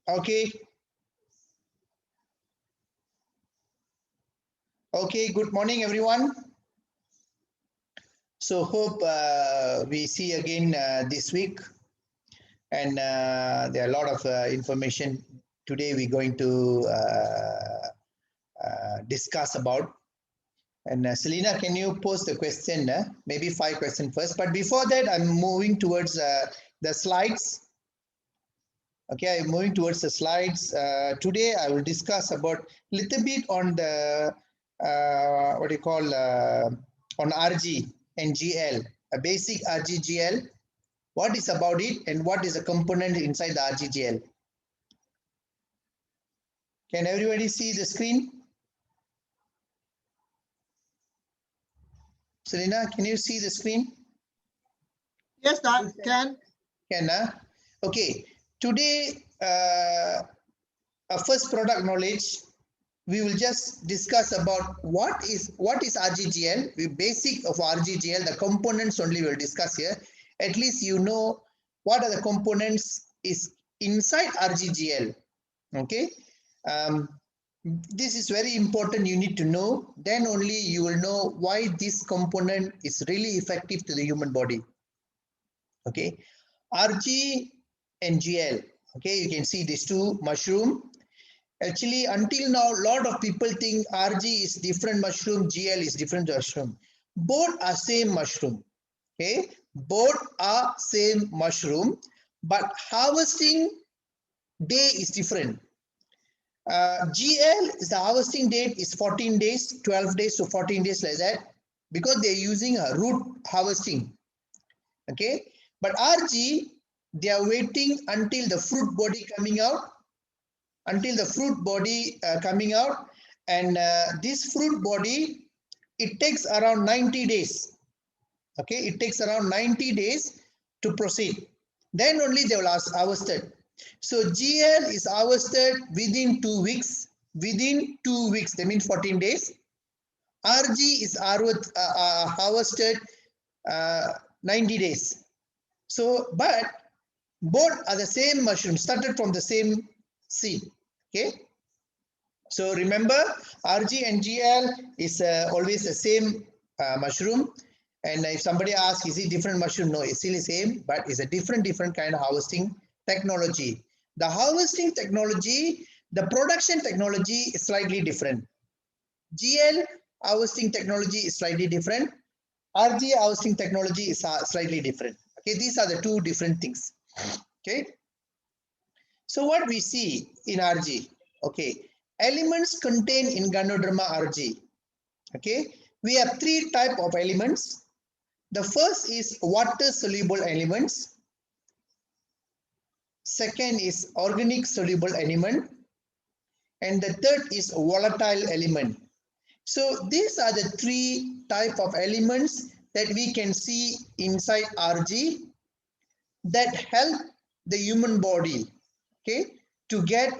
Okay. Okay, good morning, everyone. So hope we see again this week. And there are a lot of information today we're going to discuss about. And Selena, can you post the question? Maybe 5 questions first. But before that, I'm moving towards the slides. Okay, I'm moving towards the slides. Today, I will discuss about a little bit on the, what do you call, on RG and GL, a basic RG GL. What is about it and what is the component inside the RG GL? Can everybody see the screen? Selena, can you see the screen? Yes, Doc, can. Can, okay. Today, first product knowledge, we will just discuss about what is RGGL. The basic of RGGL, the components only we'll discuss here. At least you know what are the components is inside RGGL. Okay. This is very important. You need to know. Then only you will know why this component is really effective to the human body. Okay. RG and GL. Okay. You can see these two mushroom. Actually, until now, a lot of people think RG is different mushroom, GL is different mushroom. Both are same mushroom. Okay, both are same mushroom, but harvesting day is different. GL is the harvesting date is 14 days, 12 days to 14 days like that, because they're using a root harvesting. Okay, but RG, they are waiting until the fruit body coming out. Until the fruit body coming out, and this fruit body, it takes around 90 days. Okay, it takes around 90 days to proceed. Then only they will harvest it. So GL is harvested within 2 weeks. Within 2 weeks, that means 14 days. RG is harvested 90 days. So, but both are the same mushroom, started from the same seed. Okay, so remember RG and GL is always the same mushroom, and if somebody asks is it different mushroom, no, it's still the same, but it's a different kind of harvesting technology. The harvesting technology, the production technology is slightly different. GL harvesting technology is slightly different. RG harvesting technology is slightly different. Okay, these are the two different things. Okay. So what we see in RG, okay, elements contained in Ganoderma RG, okay, we have 3 types of elements. The first is water soluble elements. Second is organic soluble element. And the third is volatile element. So these are the 3 types of elements that we can see inside RG that help the human body, okay, to get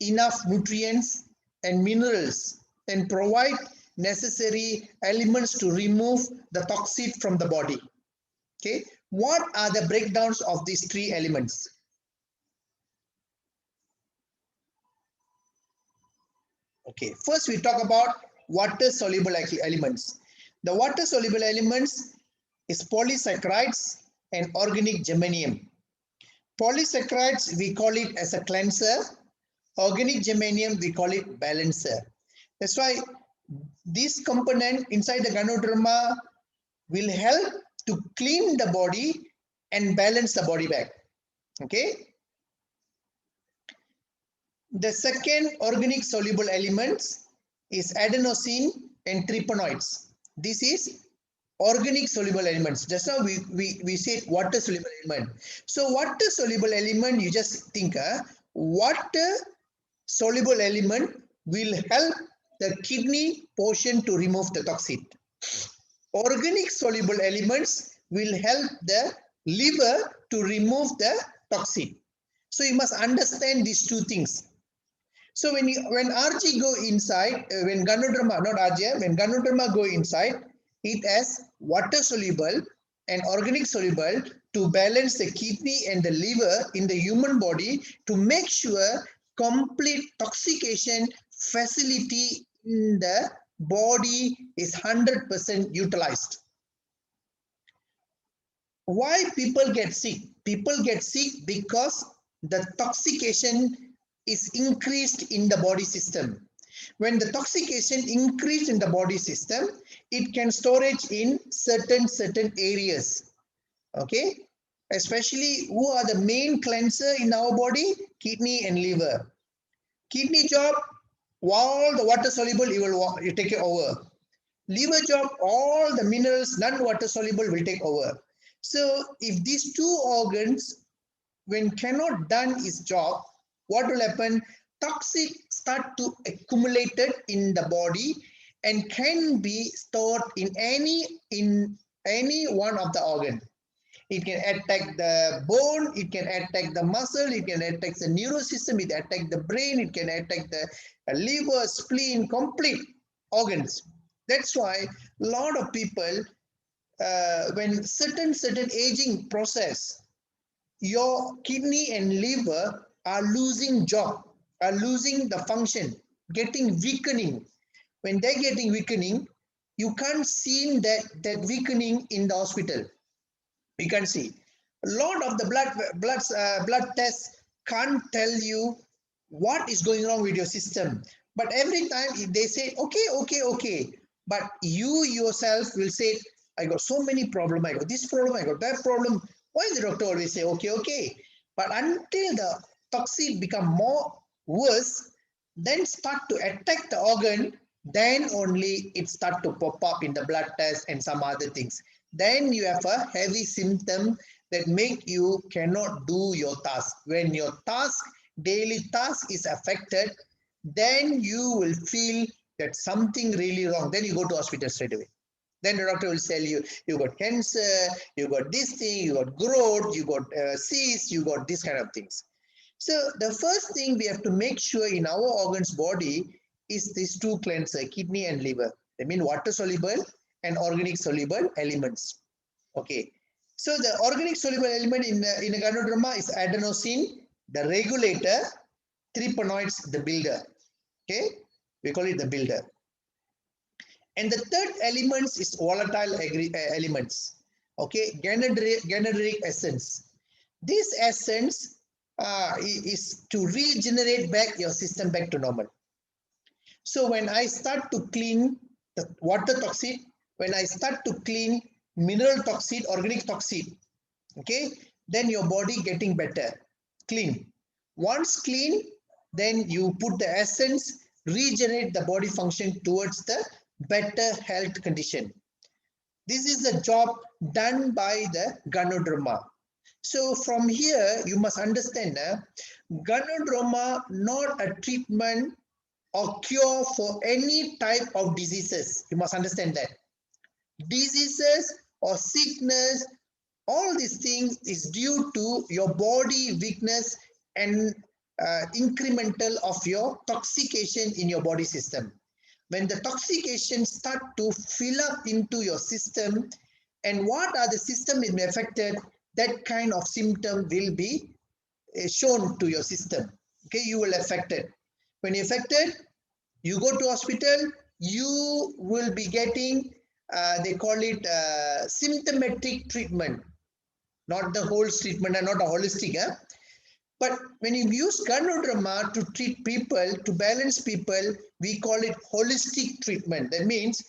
enough nutrients and minerals and provide necessary elements to remove the toxin from the body. Okay, what are the breakdowns of these 3 elements? Okay, first we talk about water soluble elements. The water soluble elements is polysaccharides and organic germanium. Polysaccharides, we call it as a cleanser. Organic germanium, we call it balancer. That's why this component inside the Ganoderma will help to clean the body and balance the body back. Okay. The second organic soluble elements is adenosine and terpenoids. This is organic soluble elements. Just now we said water soluble element. So water soluble element, you just think water soluble element will help the kidney portion to remove the toxin. Organic soluble elements will help the liver to remove the toxin. So you must understand these 2 things. So when RG go inside, when Ganoderma, not RG, when Ganoderma go inside, it has water soluble and organic soluble to balance the kidney and the liver in the human body to make sure complete toxication facility in the body is 100% utilized. Why people get sick? People get sick because the toxication is increased in the body system. When the toxication increased in the body system, it can storage in certain areas. Okay, especially who are the main cleanser in our body? Kidney and liver. Kidney job, all the water soluble you take it over. Liver job, all the minerals non-water soluble will take over. So if these two organs, when cannot done its job, what will happen? Toxic start to accumulate in the body and can be stored in any one of the organ. It can attack the bone, it can attack the muscle, it can attack the nervous system, it can attack the brain, it can attack the liver, spleen, complete organs. That's why a lot of people, when certain aging process, your kidney and liver are losing job, are losing the function, getting weakening. When they're getting weakening, you can't see that weakening in the hospital. You can see a lot of the blood tests can't tell you what is going wrong with your system. But every time they say, okay. But you yourself will say, I got so many problems. I got this problem, I got that problem. Why the doctor always say, okay. But until the toxin become more worse, then start to attack the organ, then only it start to pop up in the blood test and some other things. Then you have a heavy symptom that make you cannot do your task. When your daily task is affected, then you will feel that something really wrong. Then you go to hospital straight away. Then the doctor will tell you, you got cancer, you got this thing, you got growth, you got cysts, you got this kind of things. So the first thing we have to make sure in our organs body is these two cleanser, kidney and liver. They mean water soluble and organic soluble elements. Okay. So the organic soluble element in a gynoderma is adenosine, the regulator, terpenoids, the builder. Okay. We call it the builder. And the third elements is volatile elements. Okay. Ganoderic essence. This essence is to regenerate back your system back to normal. So when I start to clean the water toxic, when I start to clean mineral toxic, organic toxic, okay, then your body getting better, clean. Once clean, then you put the essence, regenerate the body function towards the better health condition. This is the job done by the gynoderma. So from here, you must understand gynoderma not a treatment or cure for any type of diseases. You must understand that. Diseases or sickness, all these things is due to your body weakness and incremental of your toxication in your body system. When the toxication start to fill up into your system, and what are the system is affected, that kind of symptom will be shown to your system. Okay, you will affect it. When you're affected, you go to hospital, you will be getting, they call it symptomatic treatment, not the whole treatment and not a holistic. But when you use gynoderma to treat people, to balance people, we call it holistic treatment. That means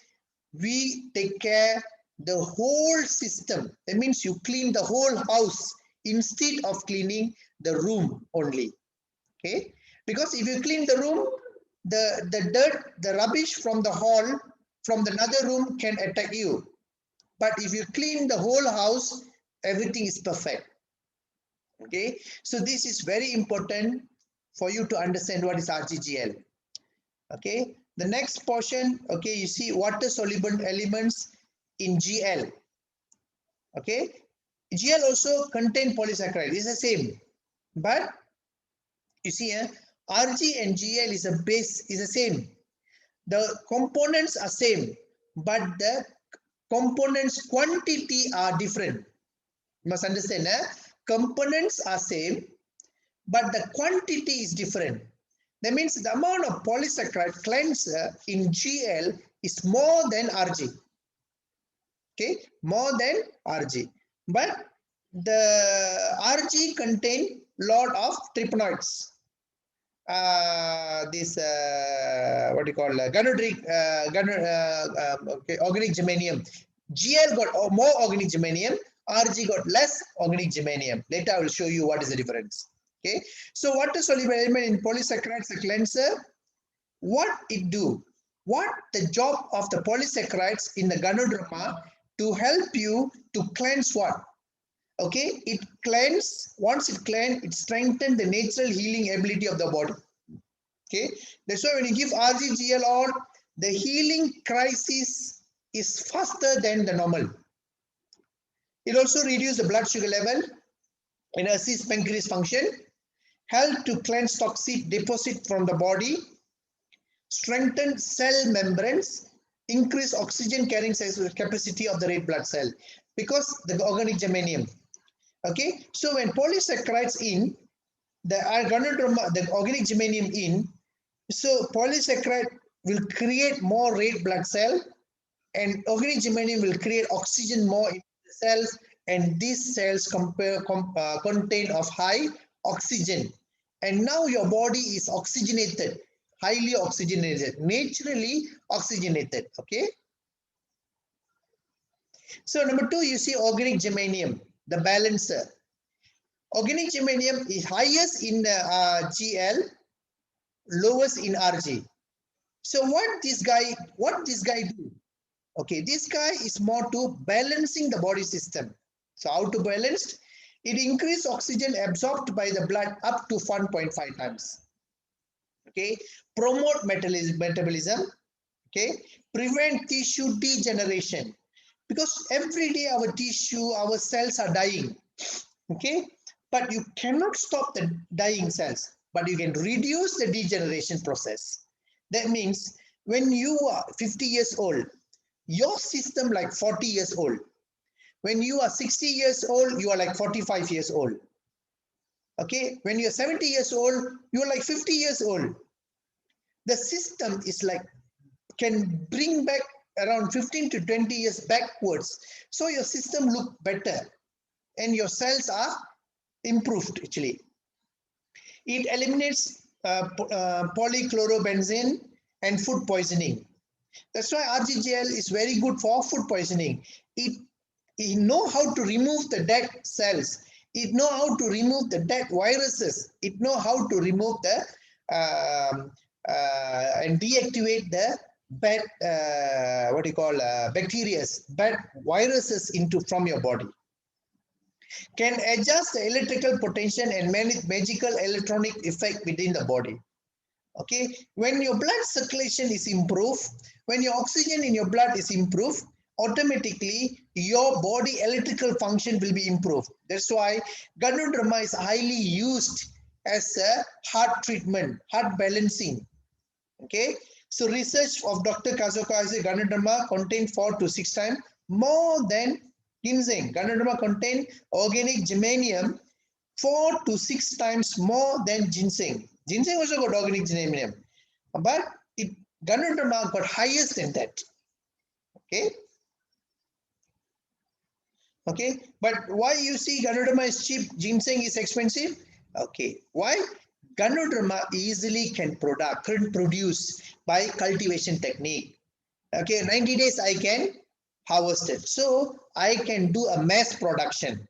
we take care the whole system. That means you clean the whole house instead of cleaning the room only. Okay, because if you clean the room, the dirt, the rubbish from the hall, from another room can attack you. But if you clean the whole house, everything is perfect. Okay, so this is very important for you to understand what is RGGL. Okay, the next portion, okay, you see water soluble elements in GL. Okay, GL also contain polysaccharide. It's the same, but you see RG and GL is a base, is the same. The components are same, but the components quantity are different. You must understand, components are same, but the quantity is different. That means the amount of polysaccharide cleanser in GL is more than RG. Okay, more than RG. But the RG contain lot of terpenoids. This what do you call organic germanium. GL got more organic germanium, RG got less organic germanium. Later I will show you what is the difference. Okay, so water soluble element in polysaccharides, the cleanser, what it do? What the job of the polysaccharides in the ganoderma to help you to cleanse what? Okay, it cleanse, once it cleanse, it strengthens the natural healing ability of the body. Okay, that's why when you give RGGL on, the healing crisis is faster than the normal. It also reduces the blood sugar level and assists pancreas function, help to cleanse toxic deposit from the body, strengthen cell membranes, increase oxygen carrying capacity of the red blood cell because the organic germanium. Okay, so when polysaccharides in, the ganoderma, the organic germanium in, so polysaccharide will create more red blood cell and organic germanium will create oxygen more in the cells, and these cells contain of high oxygen. And now your body is oxygenated, highly oxygenated, naturally oxygenated. Okay. So number 2, you see organic germanium, the balancer. Organic germanium is highest in GL, lowest in RG. So what this guy do? Okay, this guy is more to balancing the body system. So how to balance? It increase oxygen absorbed by the blood up to 1.5 times. Okay, promote metabolism. Okay, prevent tissue degeneration, because every day our tissue, our cells are dying. Okay, but you cannot stop the dying cells, but you can reduce the degeneration process. That means when you are 50 years old, your system like 40 years old. When you are 60 years old, you are like 45 years old. Okay, when you're 70 years old, you're like 50 years old. The system is like, can bring back around 15 to 20 years backwards. So your system look better and your cells are improved actually. It eliminates polychlorobenzene and food poisoning. That's why RGGL is very good for food poisoning. It know how to remove the dead cells. It know how to remove the dead viruses. It know how to remove the and deactivate the bad bacteria, bad viruses from your body. Can adjust the electrical potential and magical electronic effect within the body. Okay, when your blood circulation is improved, when your oxygen in your blood is improved, automatically your body electrical function will be improved. That's why ganoderma is highly used as a heart treatment, heart balancing. Okay, so research of Dr. Kazoka is ganoderma contain 4 to 6 times more than ginseng. Ganoderma contain organic germanium 4 to 6 times more than ginseng. Ginseng also got organic germanium, but ganoderma got highest than that. Okay. Okay, but why you see ganoderma is cheap, ginseng is expensive? Okay, why? Ganoderma easily can produce by cultivation technique. Okay, 90 days I can harvest it. So I can do a mass production.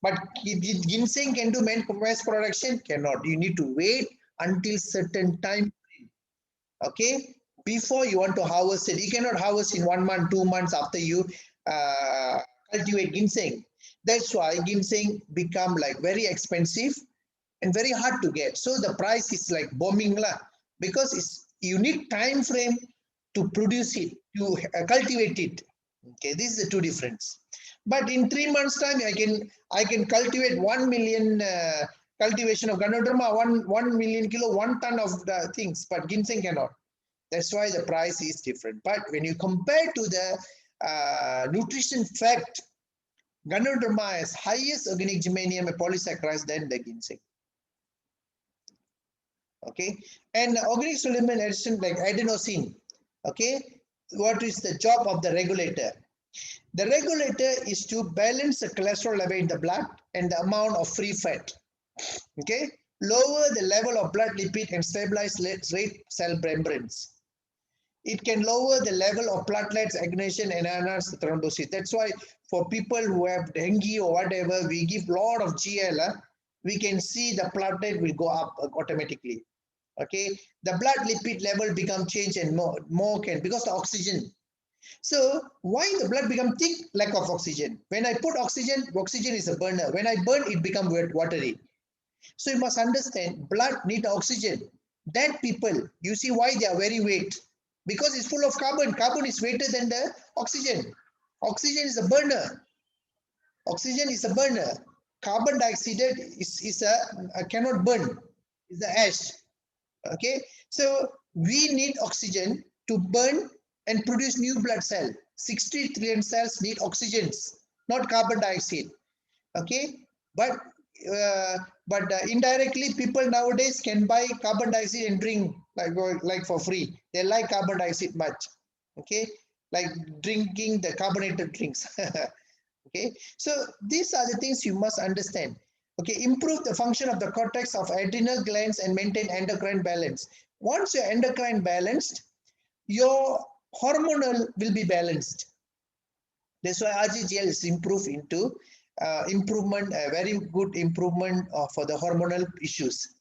But ginseng can do mass production? Cannot. You need to wait until certain time. Okay, before you want to harvest it. You cannot harvest in 1 month, 2 months after you cultivate ginseng. That's why ginseng become like very expensive and very hard to get. So the price is like booming lah, because you need time frame to produce it, to cultivate it. Okay, this is the two difference. But in 3 months time, I can cultivate 1 million cultivation of ganoderma, 1 million kilo, 1 ton of the things, but ginseng cannot. That's why the price is different. But when you compare to the nutrition fact, Ganoderma has highest organic germanium and polysaccharides than the ginseng. Okay, and organic soluble addition like adenosine. Okay, what is the job of the regulator? The regulator is to balance the cholesterol level in the blood and the amount of free fat. Okay, lower the level of blood lipid and stabilize red cell membranes. It can lower the level of platelets aggregation and enhance the thrombosis. That's why for people who have dengue or whatever, we give lot of GL. We can see the platelet will go up automatically. Okay, the blood lipid level become changed and more can because the oxygen. So why the blood become thick? Lack of oxygen. When I put oxygen, oxygen is a burner. When I burn, it become watery. So you must understand, blood need oxygen. That people, you see why they are very weight, because it's full of carbon. Carbon is weighted than the oxygen. Oxygen is a burner. Oxygen is a burner. Carbon dioxide is a cannot burn. Is the ash. Okay, so we need oxygen to burn and produce new blood cell. 60 trillion cells need oxygens, not carbon dioxide. Okay, but indirectly people nowadays can buy carbon dioxide and drink like for free. They like carbon dioxide much. Okay, like drinking the carbonated drinks. Okay, so these are the things you must understand. Okay, improve the function of the cortex of adrenal glands and maintain endocrine balance. Once your endocrine balanced, your hormonal will be balanced. That's why RGGL is improved into improvement, a very good improvement for the hormonal issues.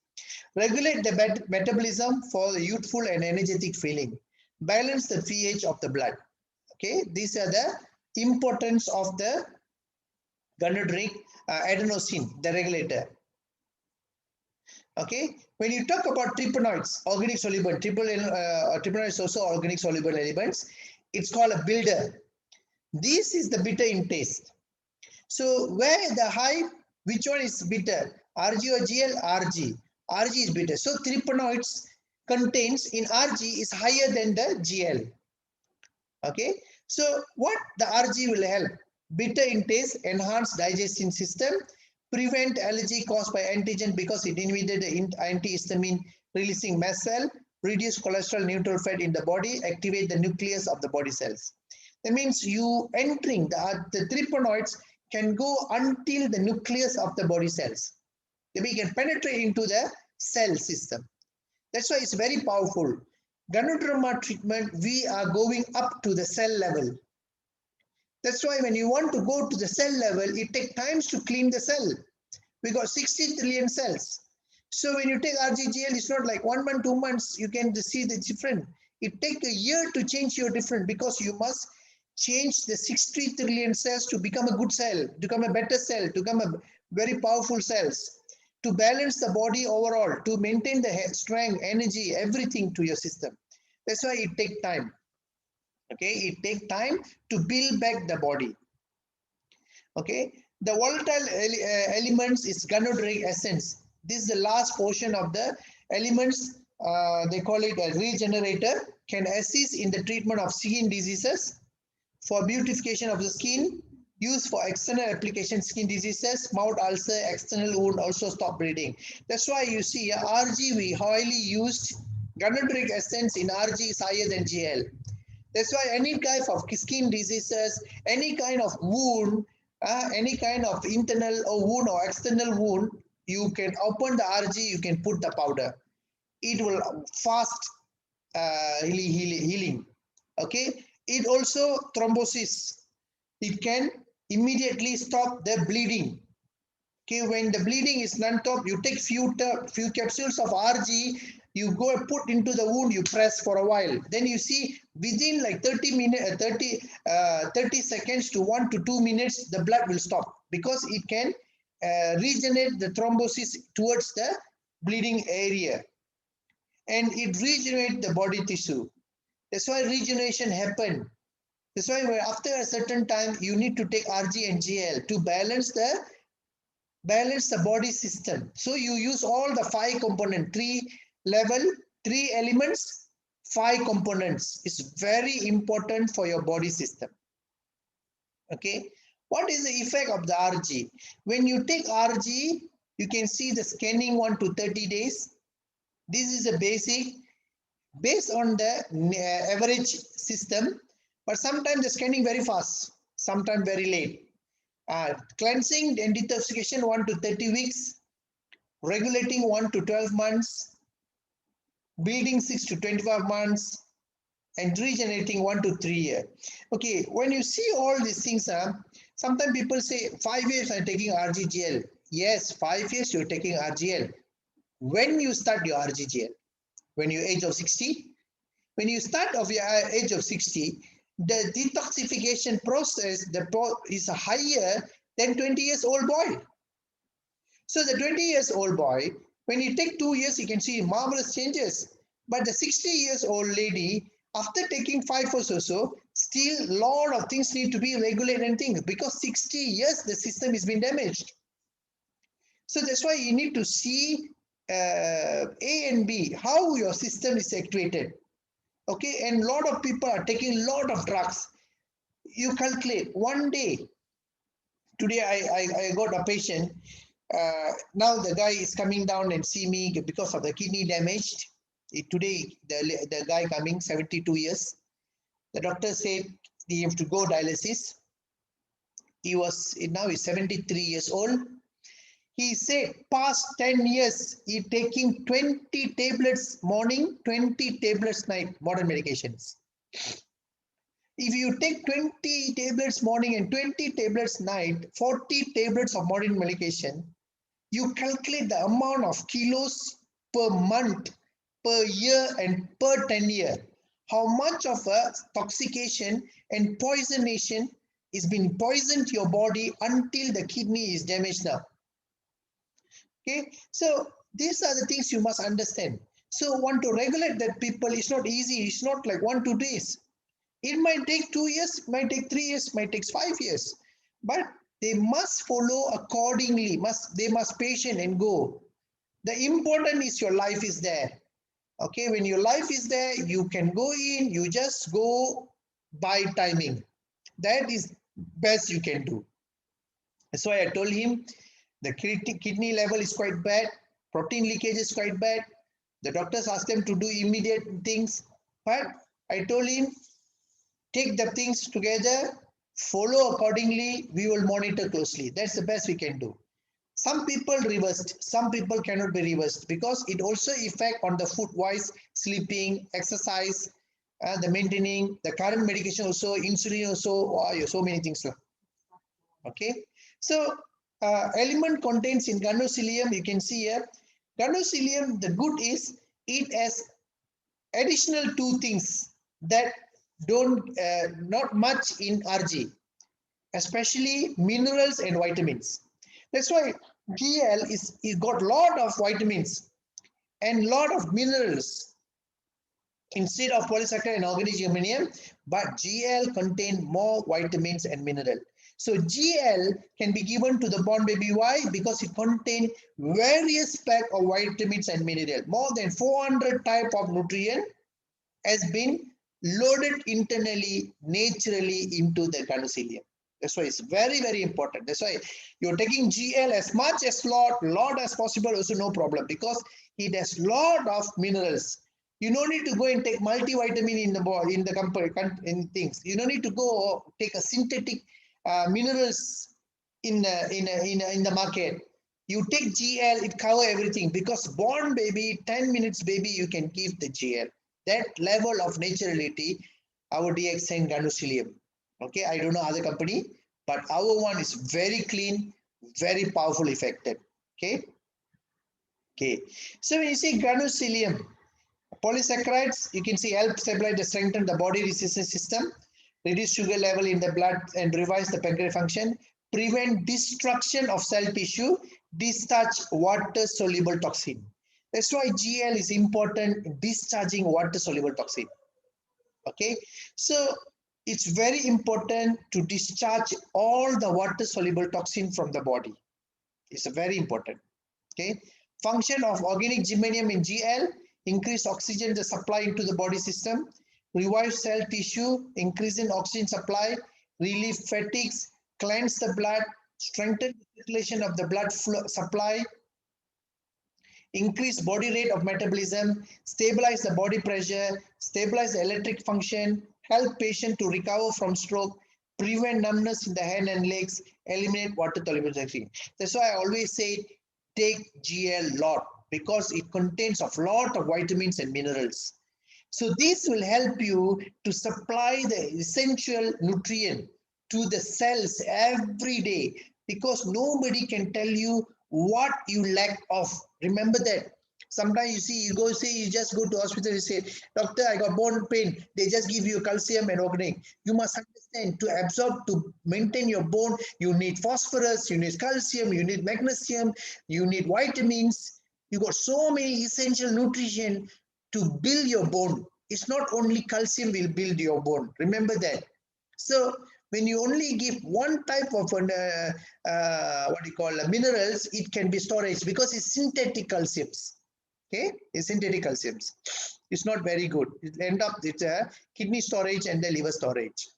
Regulate the metabolism for the youthful and energetic feeling. Balance the pH of the blood. Okay, these are the importance of the gonadotropin adenosine, the regulator. Okay, when you talk about terpenoids, organic soluble, terpenoids also organic soluble elements. It's called a builder. This is the bitter in taste. So where the high, which one is bitter? RG or GL? RG. RG is bitter. So terpenoids contains in RG is higher than the GL. Okay. So what the RG will help? Bitter in taste, enhance digestion system, prevent allergy caused by antigen because it inhibited the antihistamine releasing mast cell, reduce cholesterol neutral fat in the body, activate the nucleus of the body cells. That means you entering the terpenoids can go until the nucleus of the body cells. We can penetrate into the cell system. That's why it's very powerful. Ganoderma treatment, we are going up to the cell level. That's why when you want to go to the cell level, it takes time to clean the cell. We got 60 trillion cells. So when you take RGGL, it's not like 1 month, 2 months, you can see the difference. It takes a year to change your difference because you must change the 60 trillion cells to become a good cell, to become a better cell, to become a very powerful cells, to balance the body overall, to maintain the strength, energy, everything to your system. That's why it takes time. Okay, it takes time to build back the body. Okay, the volatile elements is gonadotropin essence. This is the last portion of the elements. They call it a regenerator. Can assist in the treatment of skin diseases, for beautification of the skin, used for external application skin diseases, mouth ulcer, external wound, also stop bleeding. That's why you see RG we highly used. Gonadotropin essence in RG is higher than GL. That's why any kind of skin diseases, any kind of wound, any kind of internal or wound or external wound, you can open the RG, you can put the powder. It will fast healing. Okay. It also thrombosis. It can immediately stop the bleeding. Okay, when the bleeding is non-stop, you take few capsules of RG, you go and put into the wound, you press for a while. Then you see within like 30 seconds to 1 to 2 minutes, the blood will stop because it can regenerate the thrombosis towards the bleeding area. And it regenerates the body tissue. That's why regeneration happens. That's why after a certain time, you need to take RG and GL to balance the body system. So you use all the 5 components, 3 elements, 5 components. It's very important for your body system. Okay. What is the effect of the RG? When you take RG, you can see the scanning 1 to 30 days. This is a basic based on the average system, but sometimes the scanning very fast, sometimes very late. Cleansing and detoxification 1 to 30 weeks, regulating 1 to 12 months, building 6 to 25 months, and regenerating 1 to 3 years. Okay, when you see all these things, sometimes people say 5 years I'm taking RGGL. Yes, 5 years you're taking RGL. When you start your RGGL? When you're age of 60? When you start of your age of 60, the detoxification process is higher than 20 years old boy. So the 20 years old boy, when you take 2 years, you can see marvelous changes. But the 60 years old lady, after taking 5 years or so, still a lot of things need to be regulated and things because 60 years the system has been damaged. So that's why you need to see A and B, how your system is actuated. Okay, and a lot of people are taking a lot of drugs. You calculate one day. Today I got a patient. Now the guy is coming down and see me because of the kidney damaged. Today the guy coming 72 years. The doctor said he have to go dialysis. Now he's 73 years old. He said past 10 years he taking 20 tablets morning, 20 tablets night, modern medications. If you take 20 tablets morning and 20 tablets night, 40 tablets of modern medication, you calculate the amount of kilos per month, per year and per 10 year. How much of a toxication and poisonation is being poisoned to your body until the kidney is damaged now. Okay, so these are the things you must understand. So want to regulate that people is not easy. It's not like 1 2 days. It might take 2 years, might take 3 years, might take 5 years, but they must follow accordingly. They must patient and go. The important is your life is there. Okay, when your life is there, you can go in. You just go by timing. That is best you can do. That's why I told him the kidney level is quite bad. Protein leakage is quite bad. The doctors asked them to do immediate things, but I told him, take the things together, follow accordingly, we will monitor closely. That's the best we can do. Some people reversed, some people cannot be reversed because it also affect on the food wise, sleeping, exercise, the maintaining, the current medication also, insulin also, so many things. Okay, so element contains in ganocilium, you can see here, ganocilium, the good is it has additional 2 things that don't not much in RG, especially minerals and vitamins. That's why GL is got lot of vitamins and lot of minerals instead of polysaccharide and organic germanium, but GL contain more vitamins and mineral. So GL can be given to the born baby. Why? Because it contains various pack of vitamins and mineral. More than 400 type of nutrient has been loaded internally, naturally into the ganocilium. That's why it's very, very important. That's why you're taking GL as much as lot as possible, also no problem, because it has lot of minerals. You don't need to go and take multivitamin in the company in things. You don't need to go take a synthetic minerals in the market. You take GL, it cover everything, because born baby, 10 minutes baby, you can give the GL. That level of naturality, our DXN ganocilium. Okay, I don't know other company, but our one is very clean, very powerful, effective. Okay. Okay. So when you see ganocilium, polysaccharides, you can see help stabilize and strengthen the body resistance system, reduce sugar level in the blood and revise the pancreatic function, prevent destruction of cell tissue, discharge water soluble toxin. That's why GL is important in discharging water soluble toxin. Okay, so it's very important to discharge all the water soluble toxin from the body. It's very important. Okay, function of organic germanium in GL: increase oxygen the supply into the body system, revive cell tissue, increase in oxygen supply, relieve fatigues, cleanse the blood, strengthen the circulation of the blood flow supply, increase body rate of metabolism, stabilize the body pressure, stabilize the electric function, help patient to recover from stroke, prevent numbness in the hand and legs, eliminate water solubility. That's why I always say take GL lot because it contains a lot of vitamins and minerals. So this will help you to supply the essential nutrient to the cells every day because nobody can tell you what you lack of. Remember that. Sometimes you see, you just go to hospital, you say, doctor, I got bone pain. They just give you calcium and organic. You must understand to absorb, to maintain your bone, you need phosphorus, you need calcium, you need magnesium, you need vitamins. You got so many essential nutrition to build your bone. It's not only calcium will build your bone. Remember that. So when you only give one type of minerals, it can be storage because it's synthetic calciums. Okay, it's synthetic calciums. It's not very good. It end up with a kidney storage and the liver storage.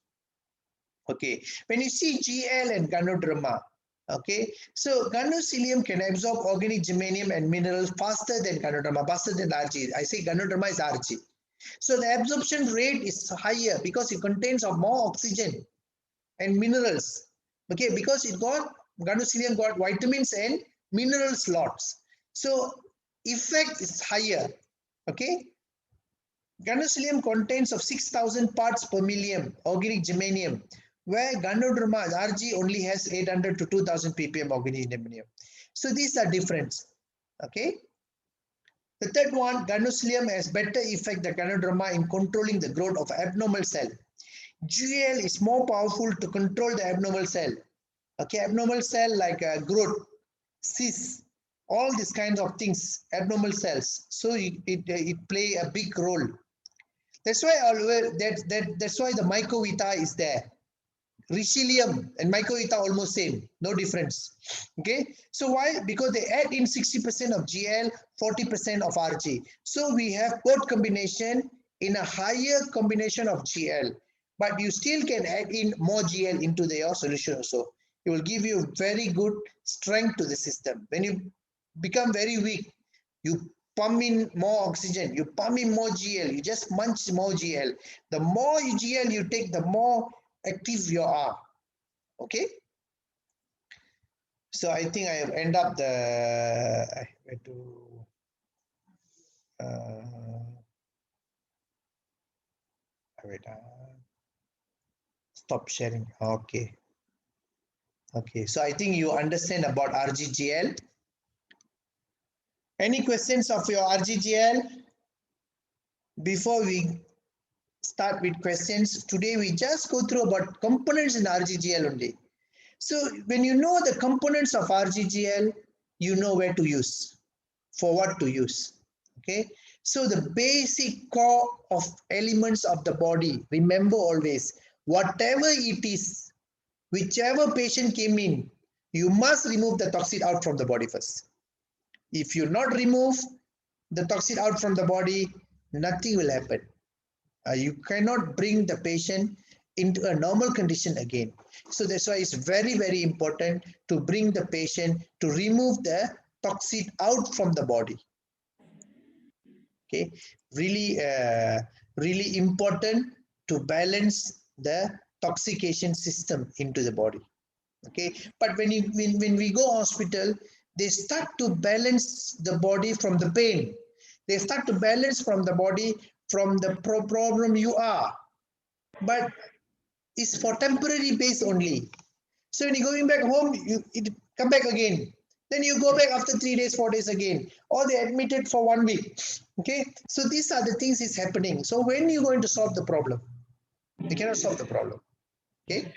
Okay, when you see GL and ganoderma, okay, so ganoderma can absorb organic germanium and minerals faster than ganoderma, faster than RG. I say ganoderma is RG. So the absorption rate is higher because it contains of more oxygen and minerals. Okay, because it got ganoderma got vitamins and minerals lots. So effect is higher. Okay, ganoderma contains of 6,000 parts per million organic germanium, where ganoderma RG only has 800 to 2,000 ppm organic germanium. So these are different. Okay. The third one, ganoderma has better effect than ganoderma in controlling the growth of abnormal cell. GL is more powerful to control the abnormal cell. Okay, abnormal cell like growth, cysts, all these kinds of things, abnormal cells. So it play a big role. That's why that's why the mycovita is there. Richelium and mycovita almost same, no difference. Okay, so why? Because they add in 60% of GL, 40% of RG. So we have both combination in a higher combination of GL, but you still can add in more GL into your solution also. It will give you very good strength to the system. When you become very weak, you pump in more oxygen, you pump in more GL, you just munch more GL. The more GL you take, the more active you are. Okay, so I think I have end up the I have to wait, stop sharing. Okay, so I think you understand about RGGL. Any questions of your RGGL before we start with questions? Today we just go through about components in RGGL only. So when you know the components of RGGL, you know where to use, for what to use. Okay, so the basic core of elements of the body, remember always, whatever it is, whichever patient came in, you must remove the toxin out from the body first. If you not remove the toxin out from the body, nothing will happen. You cannot bring the patient into a normal condition again. So that's why it's very, very important to bring the patient to remove the toxin out from the body. Okay, really important to balance the toxication system into the body. Okay, but when we go hospital, they start to balance the body from the pain. They start to balance from the body from the problem you are, but it's for temporary base only. So when you're going back home, it come back again. Then you go back after 3 days, 4 days again, or they admitted for 1 week. Okay, so these are the things is happening. So when you're going to solve the problem, you cannot solve the problem. Okay.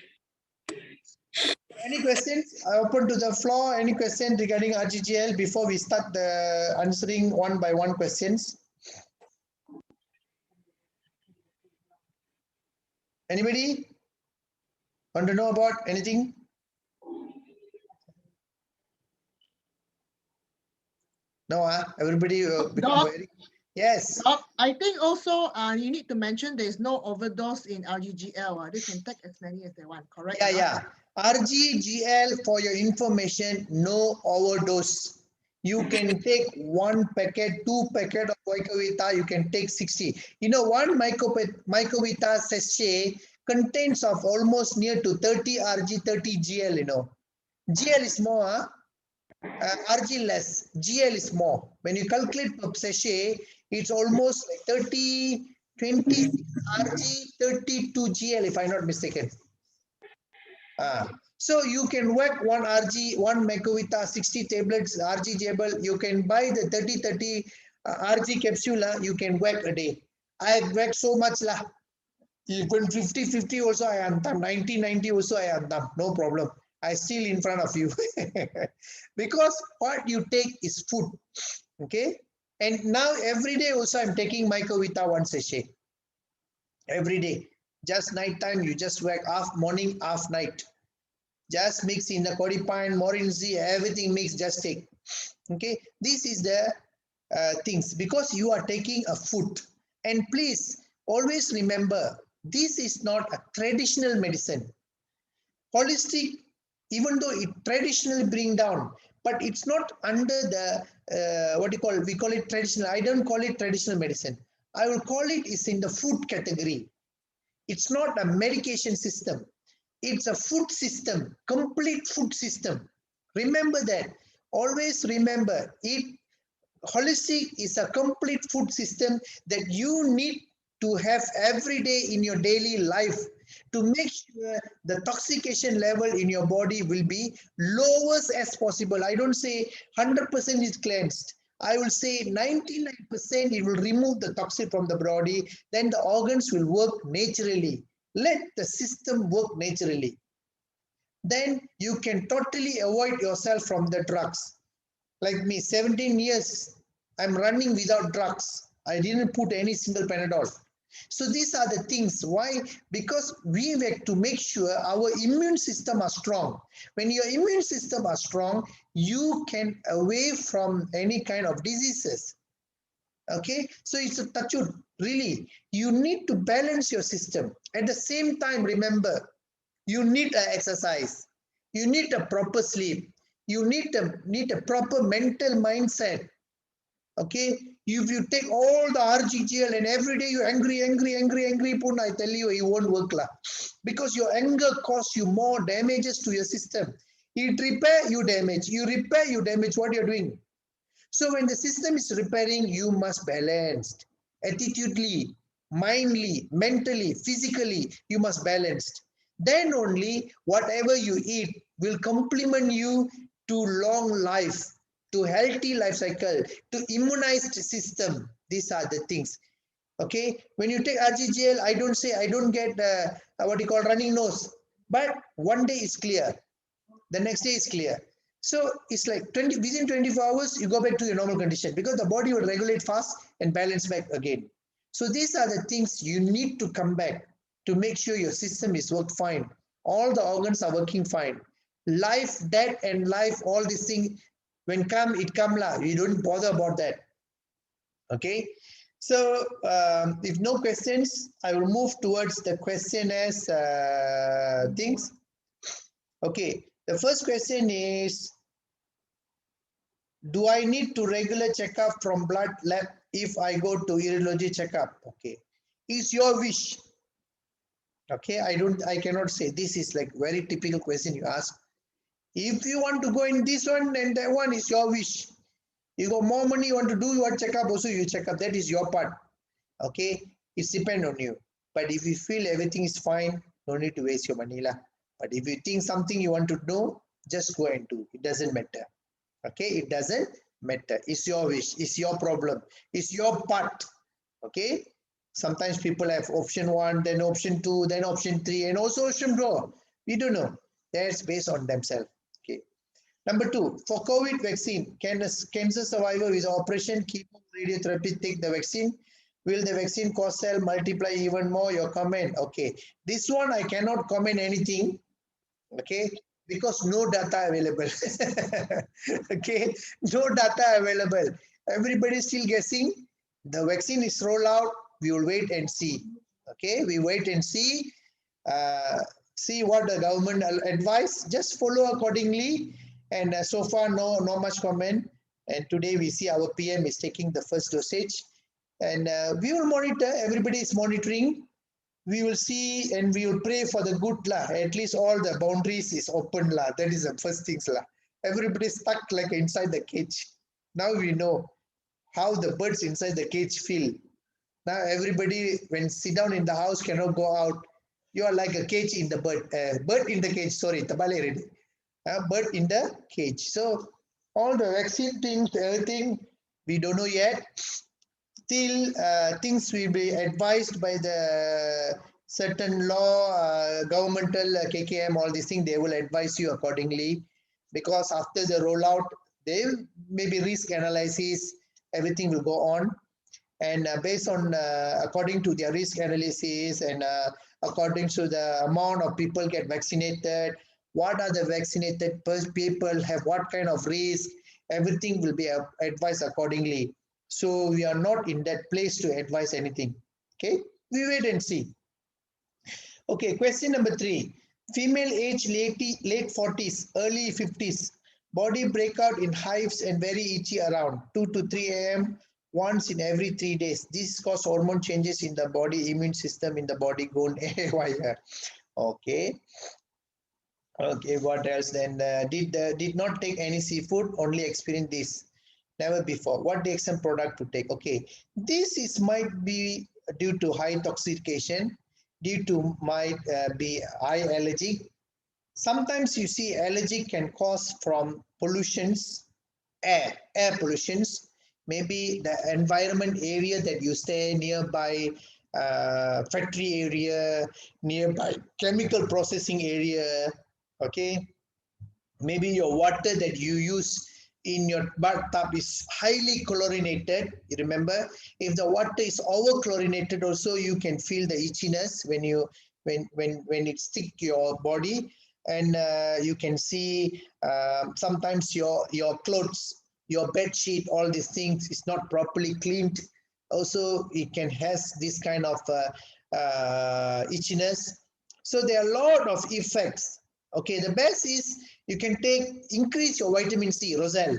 Any questions? I open to the floor. Any questions regarding RGGL before we start the answering one by one questions? Anybody want to know about anything? No, everybody become very. Yes. Doc, I think also you need to mention there's no overdose in RGGL. They can take as many as they want, correct? Yeah. RGGL, for your information, no overdose. You can take one packet, two packet of Mycovita, you can take 60. You know, one Mycovita sachet contains of almost near to 30 RG, 30 GL, you know. GL is more, huh? RG less, GL is more. When you calculate per sachet, it's almost like 30, 26 RG, 32 GL, if I'm not mistaken. So you can whack one RG, one Mycovita, 60 tablets, RG Jebel. You can buy the 30 RG capsule, you can whack a day. I have whacked so much lah. Even 50 also I am done, 90 also I am done, no problem. I still in front of you. Because what you take is food, okay? And now every day also I'm taking Mycovita one sachet. Every day. Just night time, you just whack half morning, half night. Just mix in the codipine, morinzi, everything mix, just take. Okay, this is the things, because you are taking a food. And please always remember, this is not a traditional medicine. Holistic, even though it traditionally bring down, but it's not under the what do you call it? We call it traditional. I don't call it traditional medicine. I will call it is in the food category. It's not a medication system. It's a food system, complete food system. Remember that. Always remember it. Holistic is a complete food system that you need to have every day in your daily life to make sure the toxication level in your body will be lowest as possible. I don't say 100% is cleansed. I will say 99% it will remove the toxin from the body. Then the organs will work naturally. Let the system work naturally. Then you can totally avoid yourself from the drugs. Like me, 17 years, I'm running without drugs. I didn't put any single Panadol. So these are the things. Why? Because we have to make sure our immune system are strong. When your immune system are strong, you can away from any kind of diseases. Okay, so it's a touch wood. Really, you need to balance your system. At the same time, remember, you need a exercise. You need a proper sleep. You need a proper mental mindset. Okay, if you take all the RGGL and every day you're angry, pun, I tell you, it won't work lah. Because your anger causes you more damages to your system. You repair, you damage. You repair, you damage. What you're doing. So when the system is repairing, you must balance. Attitudely, mindly, mentally, physically, you must balance. Then only whatever you eat will complement you to long life, to healthy life cycle, to immunized system. These are the things. Okay, when you take RGGL, I don't say I don't get what you call running nose, but one day is clear, the next day is clear. So it's like within 24 hours, you go back to your normal condition because the body will regulate fast and balance back again. So these are the things you need to come back to make sure your system is working fine. All the organs are working fine. Life, death, and life, all these things, when come, it come lah. You don't bother about that. Okay. So if no questions, I will move towards the question as things. Okay. The first question is, do I need to regular checkup from blood lab if I go to urology checkup? Okay. Is your wish. Okay. I cannot say. This is like very typical question you ask. If you want to go in this one and that one is your wish. You got more money, you want to do your checkup, also you check up. That is your part. Okay. It's depend on you. But if you feel everything is fine, no need to waste your money lah. But if you think something you want to know, just go and do. It doesn't matter. Okay, it doesn't matter. It's your wish. It's your problem. It's your part. Okay. Sometimes people have option 1, then option 2, then option 3, and also option 4. We don't know. That's based on themselves. Okay. Number 2, for COVID vaccine, can a cancer survivor with operation, chemo, radiotherapy take the vaccine? Will the vaccine cause cell multiply even more? Your comment. Okay. This one I cannot comment anything. Okay. Because no data available. Okay. No data available. Everybody is still guessing. The vaccine is rolled out. We will wait and see. Okay. We wait and see. see what the government advice, just follow accordingly. And so far, no much comment. And today we see our PM is taking the first dosage, and we will monitor. Everybody is monitoring. We will see and we will pray for the good lah. At least all the boundaries is open lah. That is the first things lah. Everybody is stuck like inside the cage. Now we know how the birds inside the cage feel. Now everybody, when sit down in the house, cannot go out. You are like a cage in the bird in the cage. Sorry, tabale ready. Bird in the cage. So all the vaccine things, everything we don't know yet. Still, things will be advised by the certain law, governmental KKM, all these things. They will advise you accordingly, because after the rollout, they maybe risk analysis. Everything will go on. And based on according to their risk analysis and according to the amount of people get vaccinated, what are the vaccinated people have what kind of risk, everything will be advised accordingly. So we are not in that place to advise anything. Okay, we wait and see. Okay, question number 3. Female age late 40s, early 50s, body breakout in hives and very itchy around 2 to 3 a.m. once in every 3 days. This cause hormone changes in the body, immune system in the body gone haywire. Okay. Okay, what else then? Did not take any seafood, only experienced this. Never before. What DXN product to take? Okay, this is might be due to high toxification, due to might be eye allergic. Sometimes you see allergic can cause from pollutions, air pollutions, maybe the environment area that you stay nearby, factory area, nearby chemical processing area. Okay, maybe your water that you use in your bathtub is highly chlorinated. You remember, if the water is over chlorinated, also you can feel the itchiness when you when it stick your body. And you can see sometimes your clothes, your bed sheet, all these things is not properly cleaned. Also it can has this kind of itchiness. So there are a lot of effects. Okay, the best is you can increase your vitamin C, Roselle.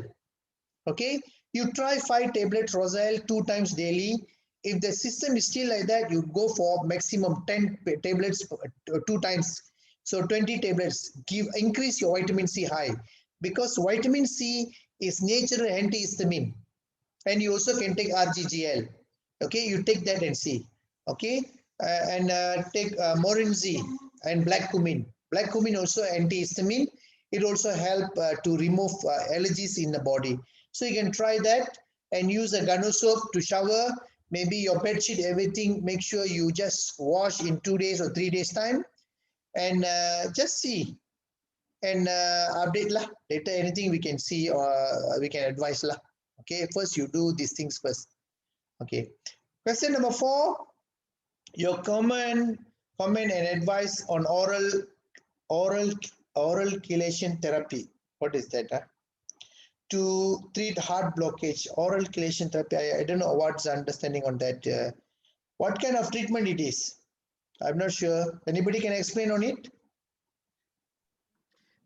Okay, you try 5 tablets Roselle 2 times daily. If the system is still like that, you go for maximum 10 tablets 2 times. So 20 tablets. Increase your vitamin C high, because vitamin C is natural antihistamine, and you also can take RGGL. Okay, you take that and see. Okay, and take Morinzi and black cumin. Black cumin also antihistamine. It also help to remove allergies in the body. So you can try that and use a Gano soap to shower. Maybe your bed sheet, everything. Make sure you just wash in 2 days or 3 days time, and just see and update lah. Later anything we can see or we can advise lah. Okay, first you do these things first. Okay, question number 4. Your comment and advice on oral chelation therapy. What is that? To treat heart blockage, oral chelation therapy. I don't know what's the understanding on that. What kind of treatment it is? I'm not sure. Anybody can explain on it?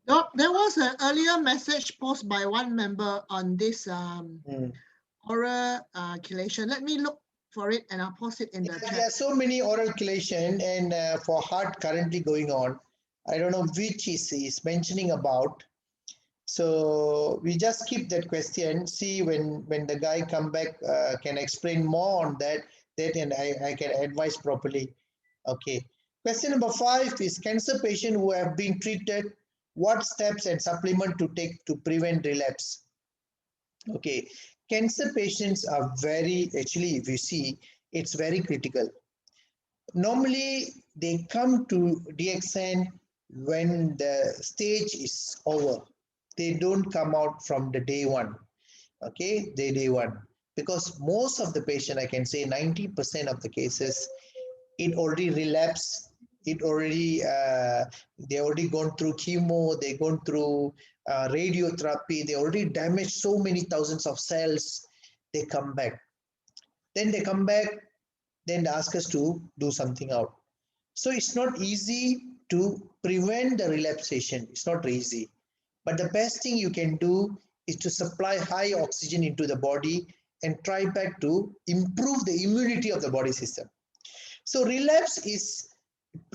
There was an earlier message posted by one member on this oral chelation. Let me look for it and I'll post it in the chat. There are so many oral chelation and for heart currently going on. I don't know which is mentioning about. So we just keep that question. See when the guy come back can explain more on that and I can advise properly. Okay. Question number 5 is cancer patient who have been treated. What steps and supplement to take to prevent relapse? Okay. Cancer patients are actually, if you see, it's very critical. Normally, they come to DXN when the stage is over. They don't come out from the day one. Okay, day one. Because most of the patient, I can say 90% of the cases, it already relapsed. It already, they already gone through chemo, they gone through radiotherapy, they already damaged so many thousands of cells. They come back. Then they ask us to do something out. So it's not easy to prevent the relapsation. It's not easy. But the best thing you can do is to supply high oxygen into the body and try back to improve the immunity of the body system. So relapse is,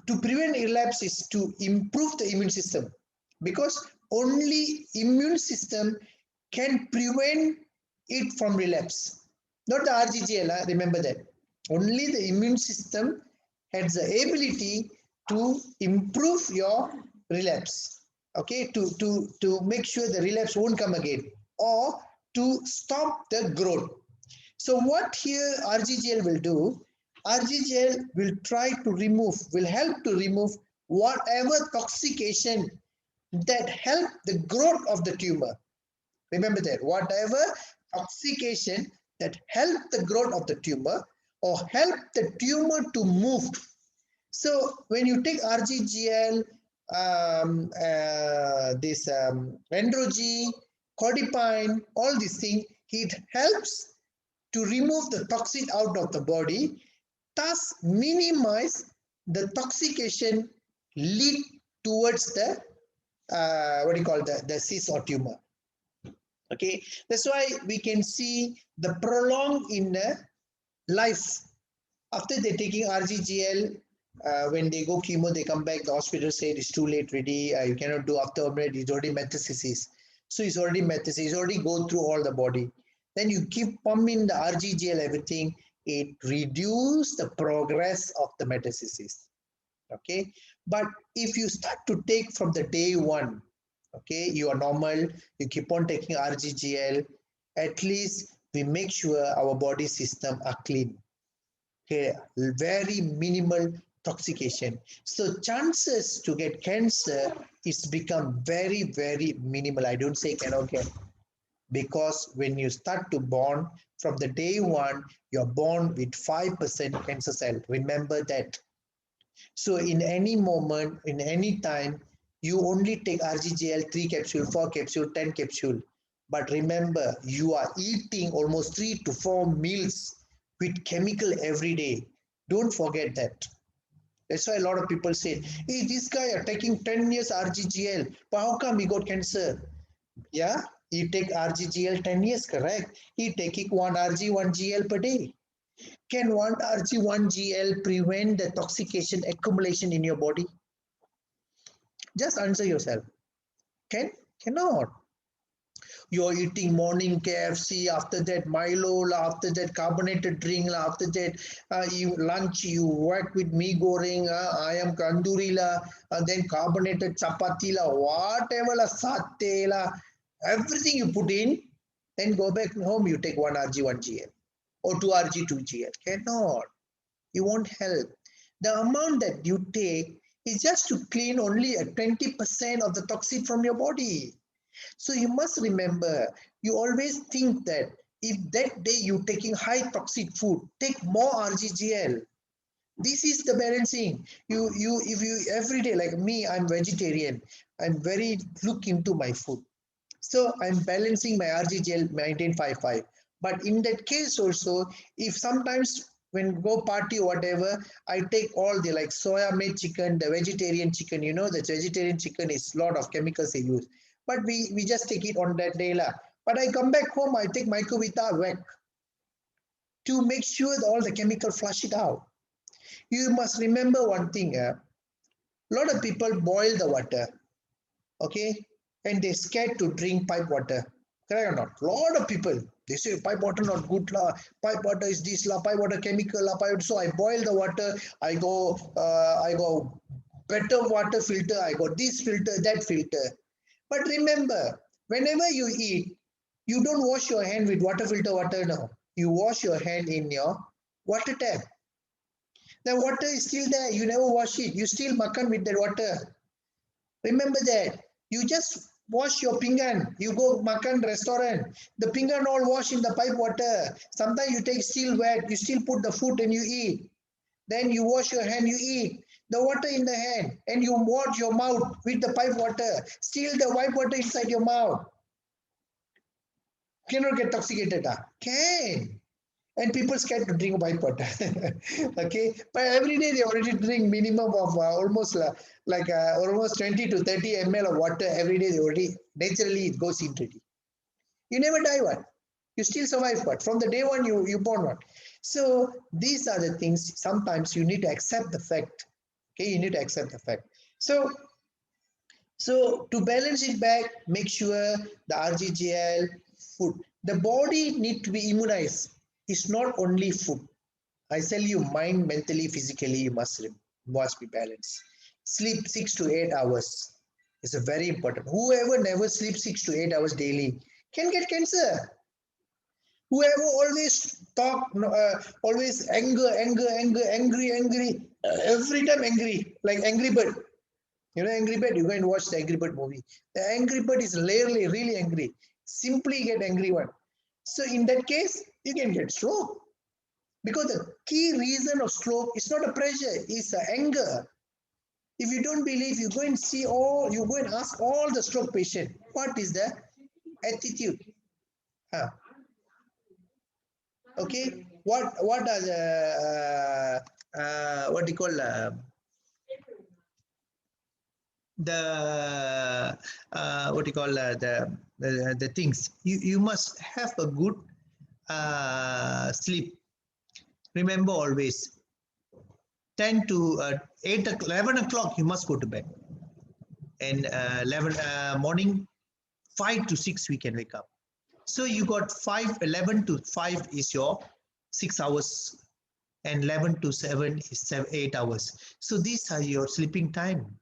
to prevent relapse is to improve the immune system, because only immune system can prevent it from relapse. Not the RGGL, remember that. Only the immune system has the ability to improve your relapse, okay, to make sure the relapse won't come again, or to stop the growth. So what here RGGL will do, RGGL will try to remove, will help to remove whatever toxication that help the growth of the tumor. Remember that, whatever toxication that help the growth of the tumor or help the tumor to move. So when you take RGGL, Androgy, Codipine, all these things, it helps to remove the toxin out of the body, thus minimize the toxication lead towards the the cyst or tumor. Okay, that's why we can see the prolonged in life after they're taking RGGL. When they go chemo, they come back, the hospital said it's too late already, you cannot do after operate, it's already metastasis. So it's already metastasis, it's already go through all the body. Then you keep pumping the RGGL, everything, it reduces the progress of the metastasis. Okay, but if you start to take from the day one, okay, you are normal, you keep on taking RGGL, at least we make sure our body system are clean. Okay, very minimal toxication. So chances to get cancer is become very, very minimal. I don't say cannot get, because when you start to born from the day one, you're born with 5% cancer cell. Remember that. So in any moment, in any time, you only take RGGL 3 capsule, 4 capsule, 10 capsule. But remember, you are eating almost 3 to 4 meals with chemical every day. Don't forget that. That's why a lot of people say, hey, this guy are taking 10 years RGGL, but how come he got cancer? Yeah, he take RGGL 10 years, correct? He taking 1 RG, 1 GL per day. Can 1 RG, 1 GL prevent the toxication accumulation in your body? Just answer yourself. Cannot. You're eating morning KFC, after that Milo, after that carbonated drink, after that you lunch, you work with mee goreng, ayam kanduri, then carbonated chapati, whatever, satay, everything you put in, then go back home, you take 1 RG, 1 GL or 2 RG, 2 GL. Cannot. It won't help. The amount that you take is just to clean only 20% of the toxin from your body. So you must remember, you always think that if that day you're taking high toxic food, take more RGGL. This is the balancing. If you every day, like me, I'm vegetarian. I'm very look into my food. So I'm balancing my RGGL 1955. But in that case also, if sometimes when go party or whatever, I take all the like soya made chicken, the vegetarian chicken, you know, the vegetarian chicken is a lot of chemicals they use. But we just take it on that day. But I come back home, I take microvita whack to make sure that all the chemical flush it out. You must remember one thing. A lot of people boil the water, okay? And they're scared to drink pipe water. Correct or not? A lot of people, they say pipe water not good, pipe water is this, pipe water chemical, so I boil the water, I go better water filter, I got this filter, that filter. But remember, whenever you eat, you don't wash your hand with water filter water now. You wash your hand in your water tap. The water is still there. You never wash it. You still makan with that water. Remember that. You just wash your pinggan. You go makan restaurant. The pinggan all wash in the pipe water. Sometimes you take still wet. You still put the food and you eat. Then you wash your hand, you eat. The water in the hand and you wash your mouth with the pipe water. Still the white water inside your mouth. Cannot get toxicated. Can. And people scared to drink white water. Okay, but every day they already drink minimum of almost almost 20 to 30 ml of water every day. They already naturally it goes into it. You never die one. You still survive what? From the day one you born one. So these are the things. Sometimes you need to accept the fact. Okay, you need to accept the fact. So to balance it back, make sure the RGGL food. The body need to be immunized. It's not only food. I tell you, mind, mentally, physically, you must be balanced. Sleep 6 to 8 hours is a very important. Whoever never sleeps 6 to 8 hours daily can get cancer. Whoever always talk, always angry, every time angry, like Angry Bird. You know Angry Bird? You go and watch the Angry Bird movie. The Angry Bird is rarely really angry. Simply get angry one. So in that case, you can get stroke. Because the key reason of stroke is not a pressure, it's a anger. If you don't believe, you go and you go and ask all the stroke patient, what is the attitude? Okay, what are the what do you call the what do you call the things? You must have a good sleep. Remember always 10 to 11 o'clock you must go to bed, and 11 morning 5 to 6 we can wake up. So you got 11 to 5 is your 6 hours, and 11 to 7 is 8 hours. So these are your sleeping time.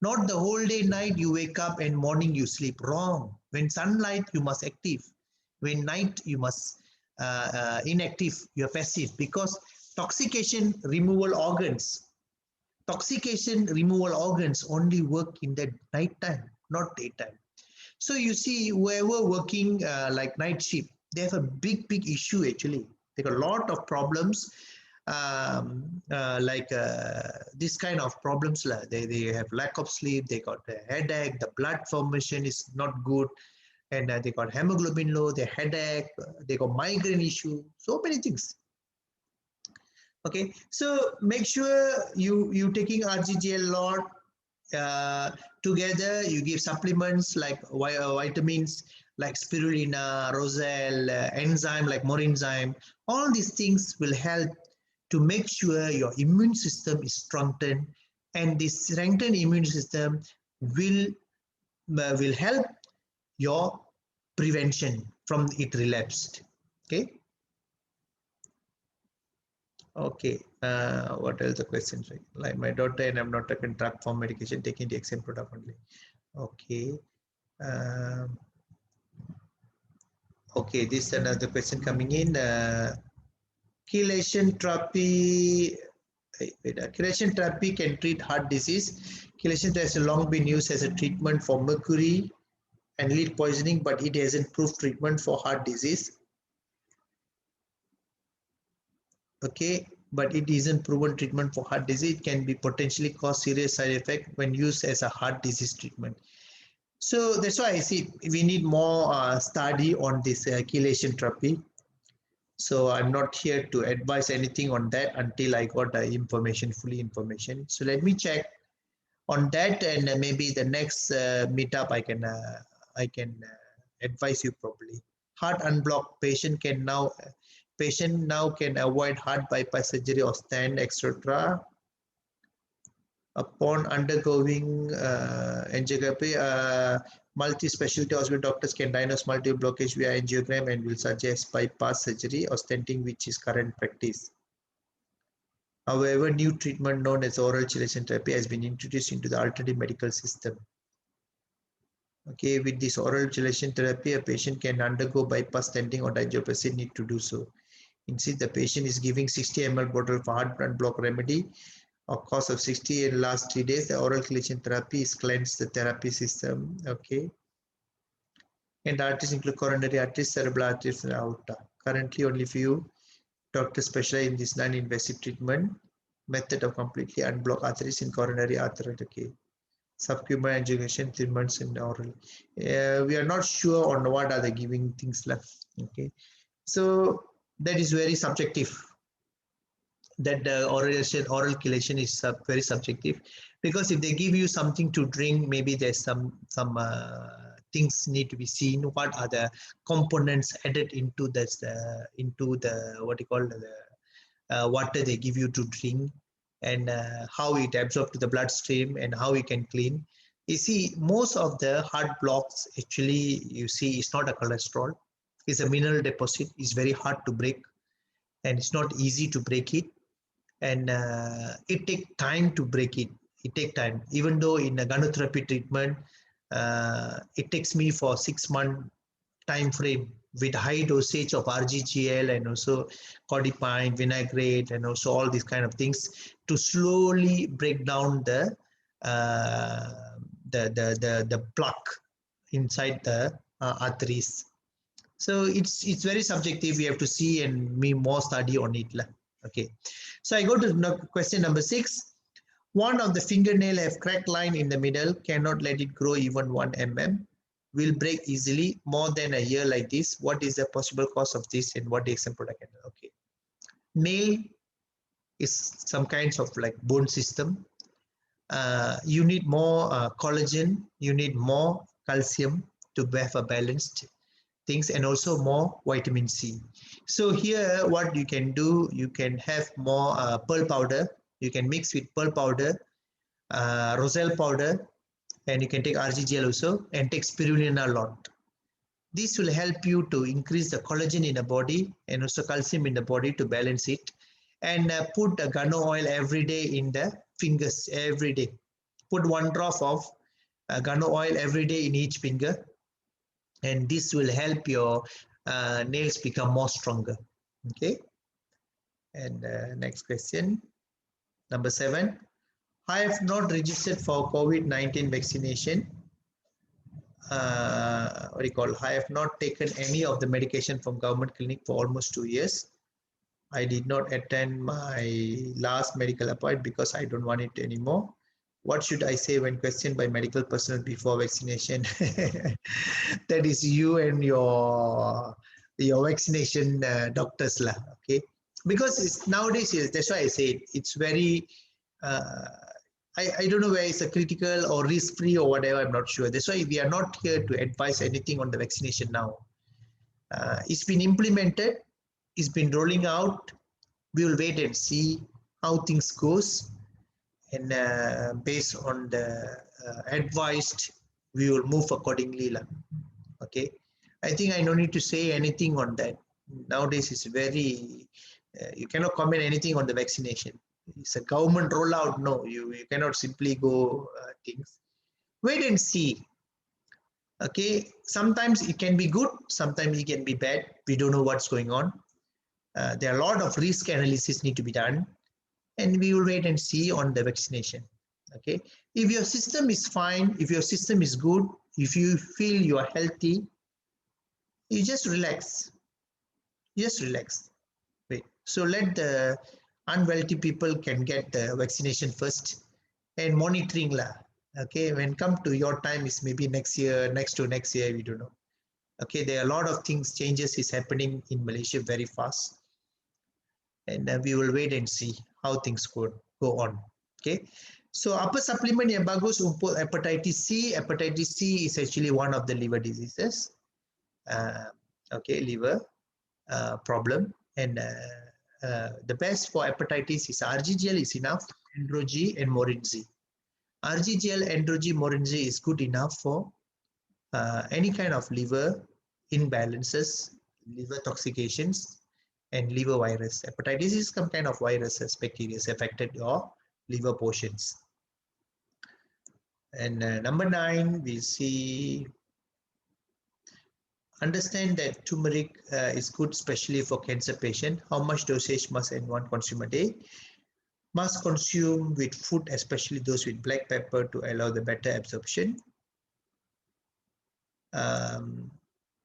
Not the whole day night you wake up and morning you sleep. Wrong. When sunlight you must active. When night you must inactive. You're passive, because toxication removal organs only work in the night time, not daytime. So you see, whoever working like night shift, they have a big issue actually. They got a lot of problems, this kind of problems. They have lack of sleep, they got a headache, the blood formation is not good, and they got hemoglobin low, they headache, they got migraine issue, so many things. Okay, so make sure you taking RGGL lot. Together you give supplements like vitamins like spirulina, roselle, enzyme like morenzyme. All these things will help to make sure your immune system is strengthened, and this strengthened immune system will help your prevention from it relapsed. Okay, what else the questions? Like my daughter and I'm not taking drug form medication, taking DXN product only. Okay. Okay, this is another question coming in. Chelation therapy. Chelation therapy can treat heart disease. Chelation has long been used as a treatment for mercury and lead poisoning, but it hasn't proved treatment for heart disease. Okay, but it isn't proven treatment for heart disease. It can be potentially cause serious side effect when used as a heart disease treatment. So that's why I see we need more study on this chelation therapy. So I'm not here to advise anything on that until I got the information, fully information. So let me check on that, and maybe the next meetup I can advise you properly. Heart unblocked patient now can avoid heart bypass surgery or stent, etc. Upon undergoing angiography, multi-specialty hospital doctors can diagnose multiple blockage via angiogram and will suggest bypass surgery or stenting, which is current practice. However, new treatment known as oral chelation therapy has been introduced into the alternative medical system. Okay, with this oral chelation therapy, a patient can undergo bypass stenting or angioplasty need to do so. Instead, the patient is giving 60 ml bottle for heart block remedy or course of 60 in last 3 days. The oral chelation therapy is cleansed the therapy system. Okay. And the arteries include coronary arteries, cerebral arteries, and aorta. Currently, only few doctors specialize in this non-invasive treatment method of completely unblock arteries in coronary artery. Okay. Subcutaneous angiogration, 3 months in oral. We are not sure on what are the giving things left. Okay. So that is very subjective. That oral chelation is very subjective, because if they give you something to drink, maybe there's some things need to be seen. What are the components added into this into the what you call the water they give you to drink, and how it absorbs to the bloodstream and how you can clean. You see, most of the heart blocks actually, you see, it's not a cholesterol, it's a mineral deposit. It's very hard to break, and it's not easy to break it, and it takes time to break it. It takes time. Even though in a gynotherapy treatment, it takes me for 6 month time frame with high dosage of RGGL and also codipine, vinaigrette, and also all these kind of things to slowly break down uh, the plaque inside the arteries. So it's very subjective. We have to see and me more study on it. Okay. So I go to question number 6. One of the fingernail have cracked line in the middle, cannot let it grow even 1 mm, will break easily more than a year like this. What is the possible cause of this, and what DXN product? Okay. Nail is some kinds of like bone system. You need more collagen, you need more calcium to have a balanced things, and also more vitamin C. So here what you can do, you can have more pearl powder. You can mix with pearl powder, roselle powder, and you can take RGGL also, and take spirulina a lot. This will help you to increase the collagen in the body and also calcium in the body to balance it. And put a guano oil every day in the fingers every day. Put 1 drop of guano oil every day in each finger, and this will help your nails become more stronger. Okay. And next question, number 7. I have not registered for COVID-19 vaccination. What do you call? I have not taken any of the medication from government clinic for almost 2 years. I did not attend my last medical appointment because I don't want it anymore. What should I say when questioned by medical personnel before vaccination? That is you and your vaccination doctors lah. Okay, because it's nowadays, that's why I say it's very I don't know where it's a critical or risk free or whatever, I'm not sure. That's why we are not here to advise anything on the vaccination now. It's been implemented, it's been rolling out. We will wait and see how things goes, and based on the advised, we will move accordingly. Okay, I think I don't need to say anything on that. Nowadays it's very you cannot comment anything on the vaccination. It's a government rollout. No, you cannot simply go things. Wait and see. Okay, sometimes it can be good, sometimes it can be bad. We don't know what's going on. There are a lot of risk analysis need to be done, and we will wait and see on the vaccination. Okay, if your system is fine, if your system is good, if you feel you are healthy, you just relax. Just relax. Wait. So let the unwealthy people can get the vaccination first, and monitoring lah. Okay, when come to your time is maybe next year, next to next year, we don't know. Okay, there are a lot of things, changes is happening in Malaysia very fast, and we will wait and see how things go on. Okay, so apa supplement yang bagus untuk hepatitis C? Hepatitis C is actually one of the liver diseases. Okay, liver problem, and the best for hepatitis is RGGL is enough, Andro-G and Morin-Z. RGGL, Andro-G, Morin-Z is good enough for any kind of liver imbalances, liver toxications, and liver virus. Hepatitis is some kind of viruses, bacteria affected your liver portions. And number 9, we see, understand that turmeric is good, especially for cancer patient. How much dosage must anyone consume a day? Must consume with food, especially those with black pepper, to allow the better absorption.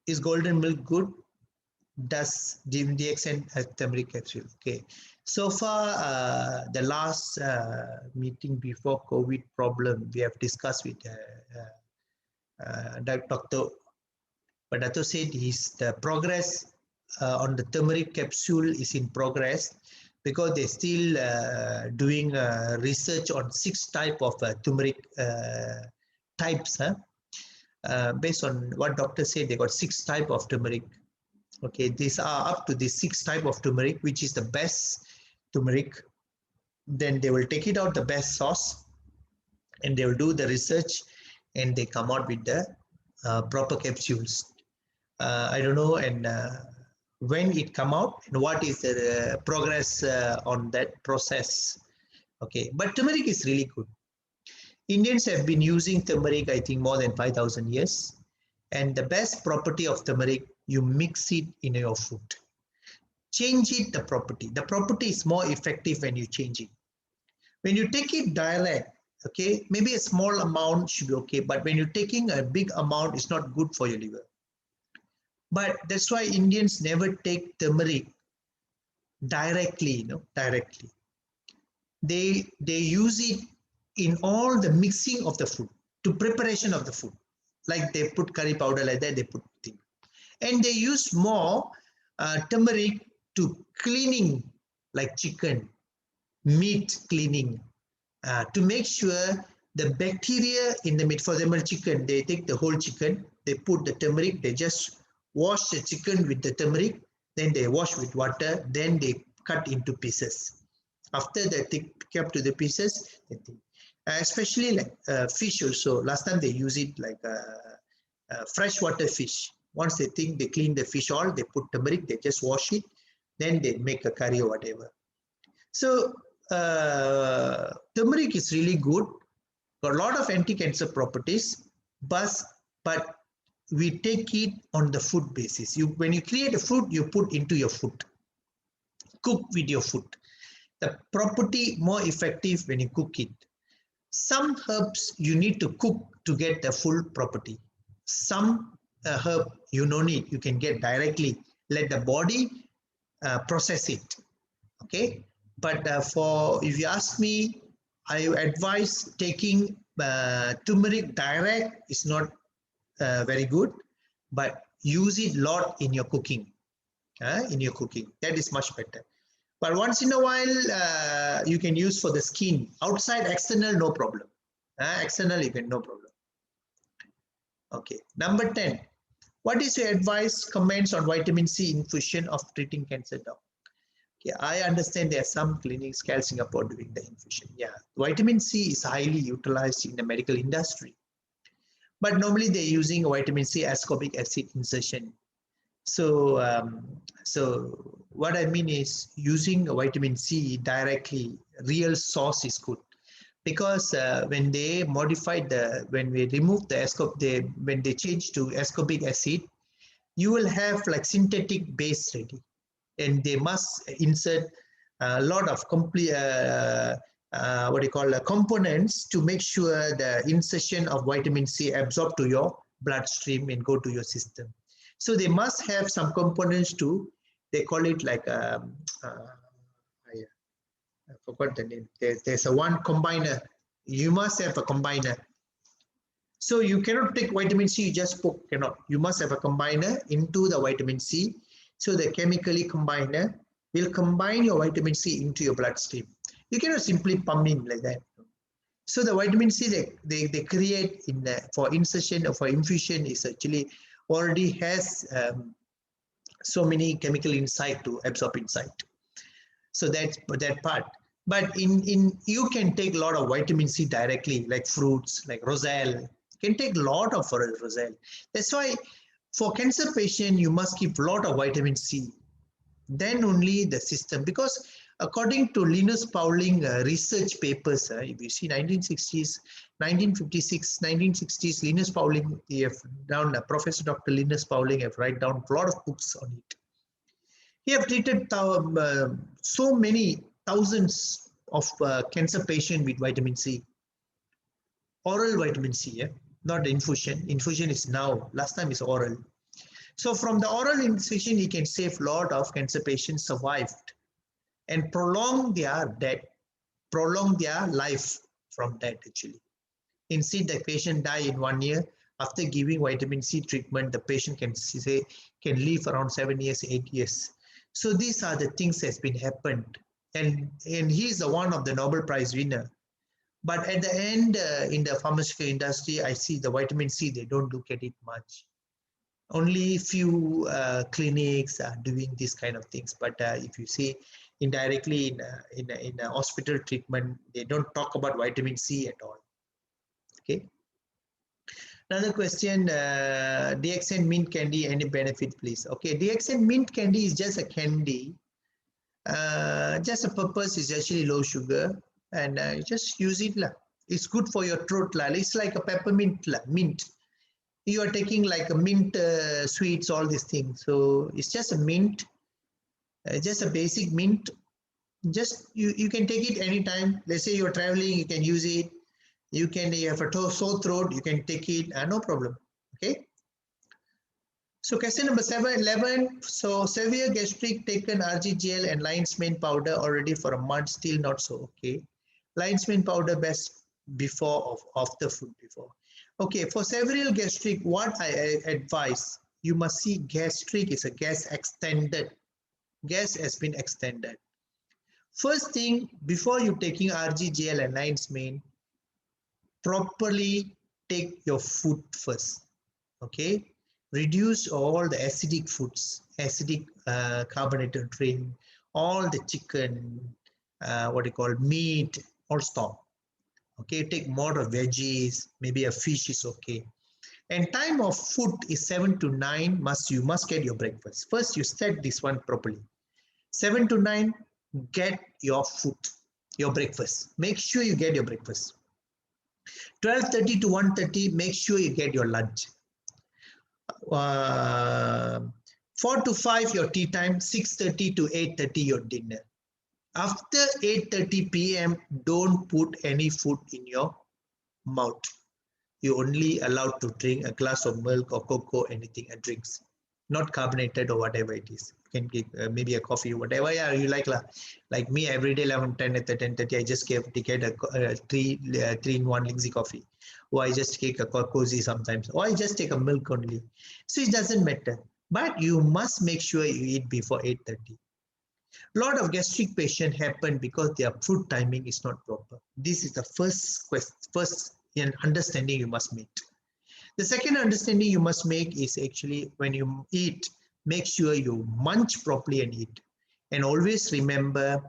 Is golden milk good? Does DXN have turmeric capsule? Okay. So far, the last meeting before COVID problem, we have discussed with Dr. But Dato said the progress on the turmeric capsule is in progress, because they're still doing research on 6 types of turmeric types. Based on what doctor said, they got 6 types of turmeric. Okay, these are up to the 6 types of turmeric, which is the best turmeric. Then they will take it out the best sauce, and they will do the research, and they come out with the proper capsules. I don't know, and when it come out and what is the progress on that process. Okay, but turmeric is really good. Indians have been using turmeric, I think, more than 5,000 years. And the best property of turmeric, you mix it in your food. Change it, the property. The property is more effective when you change it. When you take it direct, okay, maybe a small amount should be okay, but when you're taking a big amount, it's not good for your liver. But that's why Indians never take turmeric directly, directly. They use it in all the mixing of the food, to preparation of the food. Like they put curry powder like that, they put things. And they use more turmeric to cleaning, like chicken, meat cleaning, to make sure the bacteria in the meat. For example, chicken, they take the whole chicken, they put the turmeric, they just wash the chicken with the turmeric, then they wash with water, then they cut into pieces. After they take up to the pieces, they think. Especially like fish also. Last time they use it like freshwater fish. Once they think they clean the fish all, they put turmeric, they just wash it, then they make a curry or whatever. So turmeric is really good, got a lot of anti-cancer properties, but we take it on the food basis. When you create a food, you put into your food, cook with your food. The property more effective when you cook it. Some herbs you need to cook to get the full property. Some herb you no need, you can get directly. Let the body process it. Okay, but if you ask me, I advise taking turmeric direct is not very good, but use it a lot in your cooking. That is much better. But once in a while, you can use for the skin. Outside, external, no problem. External, you can, no problem. Okay, number 10. What is your advice, comments on vitamin C infusion of treating cancer, doc? Okay, I understand there are some clinics, Cal Singapore, doing the infusion. Yeah, vitamin C is highly utilized in the medical industry. But normally they're using vitamin C ascorbic acid insertion. So, what I mean is using vitamin C directly, real source is good, because when they modified when we remove the when they change to ascorbic acid, you will have like synthetic base ready, and they must insert a lot of components to make sure the insertion of vitamin C absorb to your bloodstream and go to your system. So they must have some components too. They call it like I forgot the name. There's a one combiner. You must have a combiner. So you cannot take vitamin C, you just poke, cannot. You must have a combiner into the vitamin C. So the chemically combiner will combine your vitamin C into your bloodstream. You cannot simply pump in like that. So the vitamin C they create for insertion or for infusion is actually already has so many chemical inside to absorb inside. So that's that part. But you can take a lot of vitamin C directly, like fruits, like roselle. You can take a lot of roselle. That's why for cancer patient, you must keep a lot of vitamin C. Then only the system, because according to Linus Pauling research papers, if you see 1960s, 1956, 1960s, Linus Pauling, he have done, Professor Dr. Linus Pauling have write down a lot of books on it. He have treated so many thousands of cancer patients with vitamin C. Oral vitamin C, yeah? Not the infusion. Infusion is now, last time is oral. So from the oral infusion, he can save a lot of cancer patients survived and prolong their life from that actually. Instead, the patient die in 1 year, After giving vitamin C treatment, the patient can live around 7 years, 8 years. So these are the things that's been happened, and he's the one of the Nobel Prize winner. But at the end, in the pharmaceutical industry, I see the vitamin C, they don't look at it much. Only few clinics are doing these kind of things. But if you see indirectly in a hospital treatment, they don't talk about vitamin C at all. Okay. Another question, DXN mint candy, any benefit, please? Okay, DXN mint candy is just a candy. Just a purpose is actually low sugar, and just use it lah. It's good for your throat lah. It's like a peppermint lah, mint. You are taking like a mint sweets, all these things. So it's just a mint, just a basic mint. Just you can take it anytime. Let's say you're traveling, you can use it. You have a sore throat, you can take it, no problem. Okay. So question number 11. So severe gastric, taken RG GL and lion's mane powder already for a month, still not so okay. Lion's mane powder best before of the food before. Okay, for severe gastric, what I advise, you must see gastric is a gas extended. Gas has been extended. First thing, before you taking RG GL and lion's mane, properly take your food first. Okay, reduce all the acidic foods, acidic carbonated drink, all the chicken, what you call meat, all stop. Okay, take more of veggies, maybe a fish is okay. And time of food is 7 to 9, you must get your breakfast. First, you set this one properly. 7 to 9, get your food, your breakfast. Make sure you get your breakfast. 12:30 to 1:30, make sure you get your lunch. 4 to 5, your tea time. 6:30 to 8:30, your dinner. After 8:30 p.m., don't put any food in your mouth. You're only allowed to drink a glass of milk or cocoa, anything, drinks, not carbonated or whatever it is. You can get maybe a coffee, whatever you like. Like me, every day 11, 10 at 10:30, I just get a 3-in-1 Lindsay coffee, or I just take a cozy sometimes, or I just take a milk only. So it doesn't matter. But you must make sure you eat before 8:30. A lot of gastric patients happen because their food timing is not proper. This is the first understanding you must make. The second understanding you must make is actually when you eat, make sure you munch properly and eat. And always remember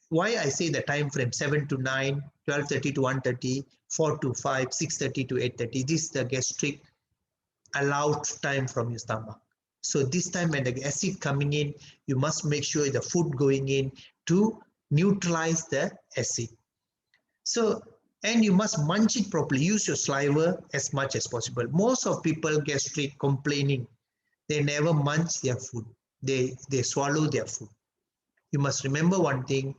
why I say the time frame 7 to 9, 12:30 to 1:30, 4 to 5, 6:30 to 8:30. This is the gastric allowed time from your stomach. So this time when the acid coming in, you must make sure the food going in to neutralize the acid. So, and you must munch it properly. Use your saliva as much as possible. Most of people gastric complaining, they never munch their food. They swallow their food. You must remember one thing,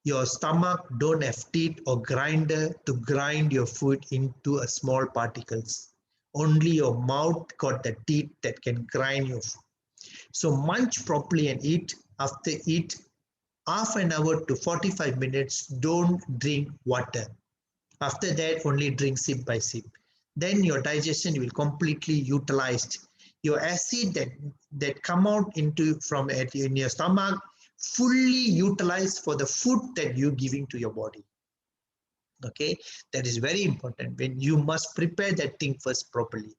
your stomach don't have teeth or grinder to grind your food into a small particles. Only your mouth got the teeth that can grind your food. So munch properly and eat. After eat, half an hour to 45 minutes, don't drink water. After that, only drink sip by sip. Then your digestion will completely utilized. Your acid that come out in your stomach fully utilized for the food that you're giving to your body. Okay, that is very important. When you must prepare that thing first properly.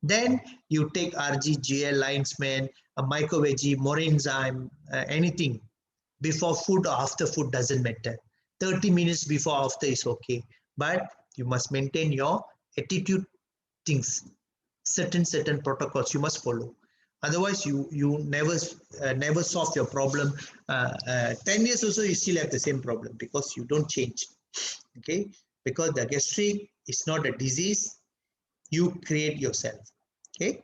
Then you take RG, GL, lion's mane, a micro veggie, more enzyme, anything. Before food or after food doesn't matter. 30 minutes before or after is okay. But you must maintain your attitude things. Certain protocols you must follow. Otherwise, you never solve your problem. 10 years also, you still have the same problem because you don't change. Okay, because the gastric is not a disease, you create yourself. Okay,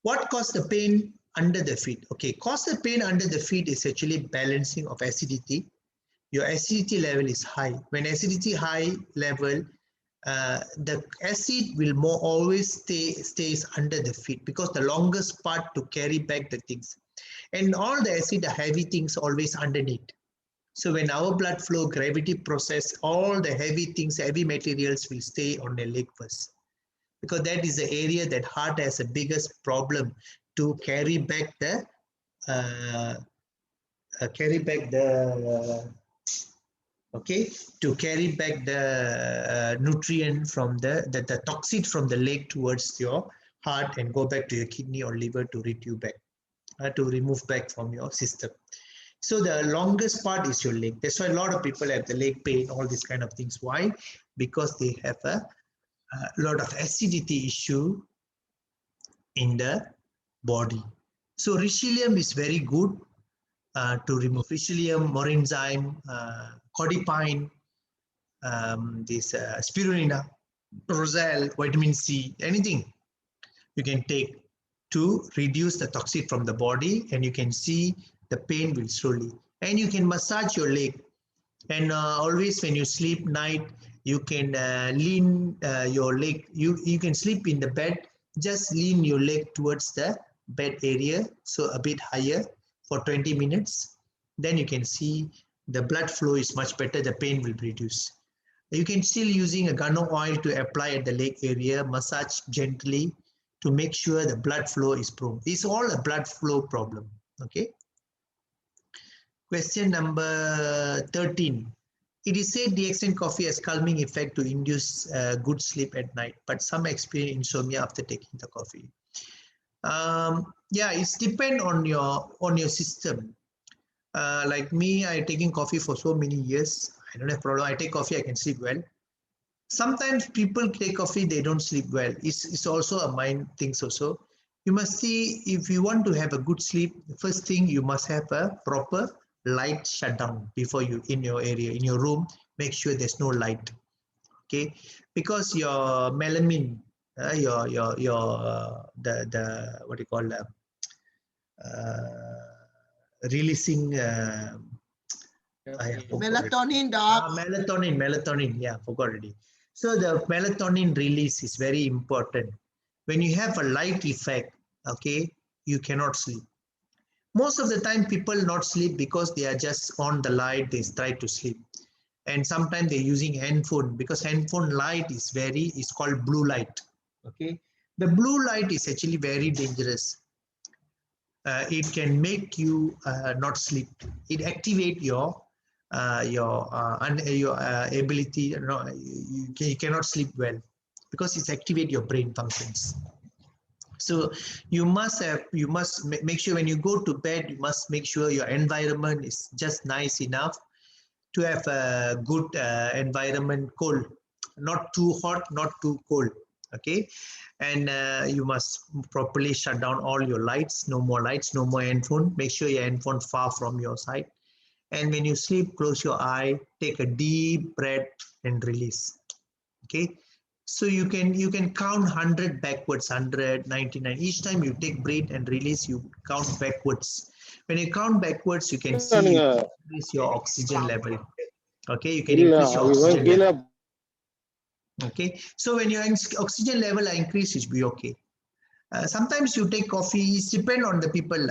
what causes the pain under the feet? Okay, cause the pain under the feet is actually balancing of acidity. Your acidity level is high. When acidity high level, the acid will always stays under the feet because the longest part to carry back the things, and all the acid, the heavy things always underneath. So when our blood flow, gravity process, all the heavy things, heavy materials will stay on the leg first. because that is the area that heart has the biggest problem to carry back the okay, to carry back the nutrient from the toxin from the leg towards your heart and go back to your kidney or liver to retrieve back, to remove back from your system. So the longest part is your leg. That's why a lot of people have the leg pain, all these kind of things. Why? Because they have a lot of acidity issue in the body. So Richelium is very good to remove Richelium, Morinzyme, Codipine, this Spirulina, Rosal, vitamin C, anything you can take to reduce the toxin from the body, and you can see the pain will slowly. And you can massage your leg, and always when you sleep night, you can lean your leg. You can sleep in the bed, just lean your leg towards the bed area, so a bit higher for 20 minutes. Then you can see the blood flow is much better, the pain will reduce. You can still using a guano oil to apply at the leg area, massage gently to make sure the blood flow is prone. It's all a blood flow problem. Okay. Question number 13. It is said DXN coffee has calming effect to induce good sleep at night, but some experience insomnia after taking the coffee. Yeah, it's depend on your system. Like me, I taking coffee for so many years. I don't have problem. I take coffee, I can sleep well. Sometimes people take coffee, they don't sleep well. It's also a mind things also. You must see, if you want to have a good sleep, the first thing you must have a proper light shutdown before you in your area, in your room. Make sure there's no light. Okay, because your melanin, the what do you call releasing melatonin, doc. Melatonin, yeah, forgot already. So the melatonin release is very important. When you have a light effect, okay, you cannot sleep. Most of the time people not sleep because they are just on the light, they try to sleep. And sometimes they're using handphone, because handphone light is called blue light. Okay, the blue light is actually very dangerous. It can make you not sleep. It activate your ability. No, you cannot sleep well because it's activate your brain functions. So you must make sure when you go to bed, you must make sure your environment is just nice enough to have a good environment, cold, not too hot, not too cold. Okay, and you must properly shut down all your lights, no more handphone. Make sure your handphone far from your side. And when you sleep, close your eye, take a deep breath and release. Okay, so you can count 100 backwards, 100, 99. Each time you take breath and release, you count backwards. When you count backwards, you can see you increase your oxygen level. Okay, you can increase your oxygen level. Okay, so when your oxygen level increase, it will be okay. Sometimes you take coffee, it depends on the people.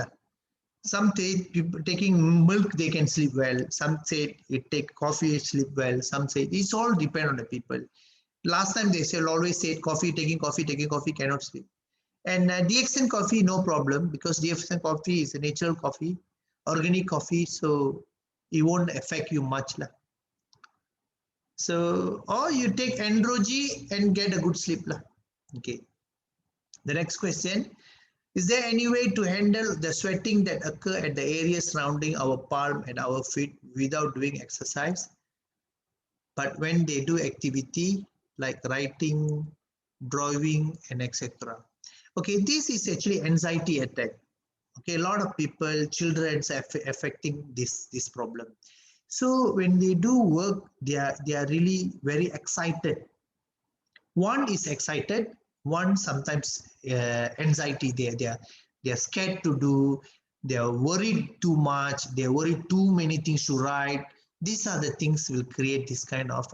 Some say people taking milk, they can sleep well. Some say it take coffee, sleep well. Some say it's all depend on the people. Last time they always say taking coffee cannot sleep. And DXN coffee, no problem, because DXN coffee is a natural coffee, organic coffee, so it won't affect you much. So, or you take Androgy and get a good sleep. Okay. The next question, is there any way to handle the sweating that occur at the areas surrounding our palm and our feet without doing exercise? But when they do activity like writing, drawing, and etc. Okay, this is actually anxiety attack. Okay, a lot of people, children affecting this problem. So when they do work, they are really very excited. One is excited, one sometimes anxiety. They are scared to do. They are worried too much. They are worried too many things to write. These are the things will create this kind of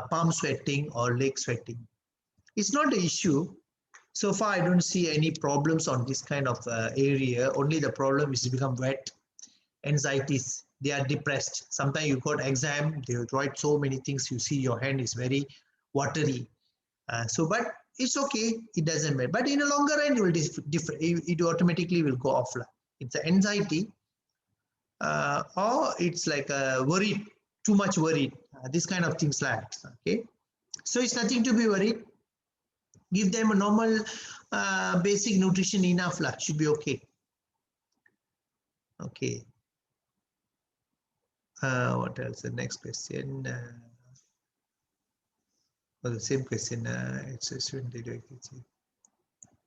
palm sweating or leg sweating. It's not an issue. So far, I don't see any problems on this kind of area. Only the problem is to become wet. Anxieties, they are depressed. Sometimes you got exam, they write so many things. You see your hand is very watery. But it's okay. It doesn't matter. But in a longer run, it will differ. It automatically will go off. It's an anxiety, or it's like a worried, too much worried. This kind of things like. Okay. So it's nothing to be worried. Give them a normal basic nutrition enough. Should be okay. Okay. What else? The next question. Well, the same question. It's a student.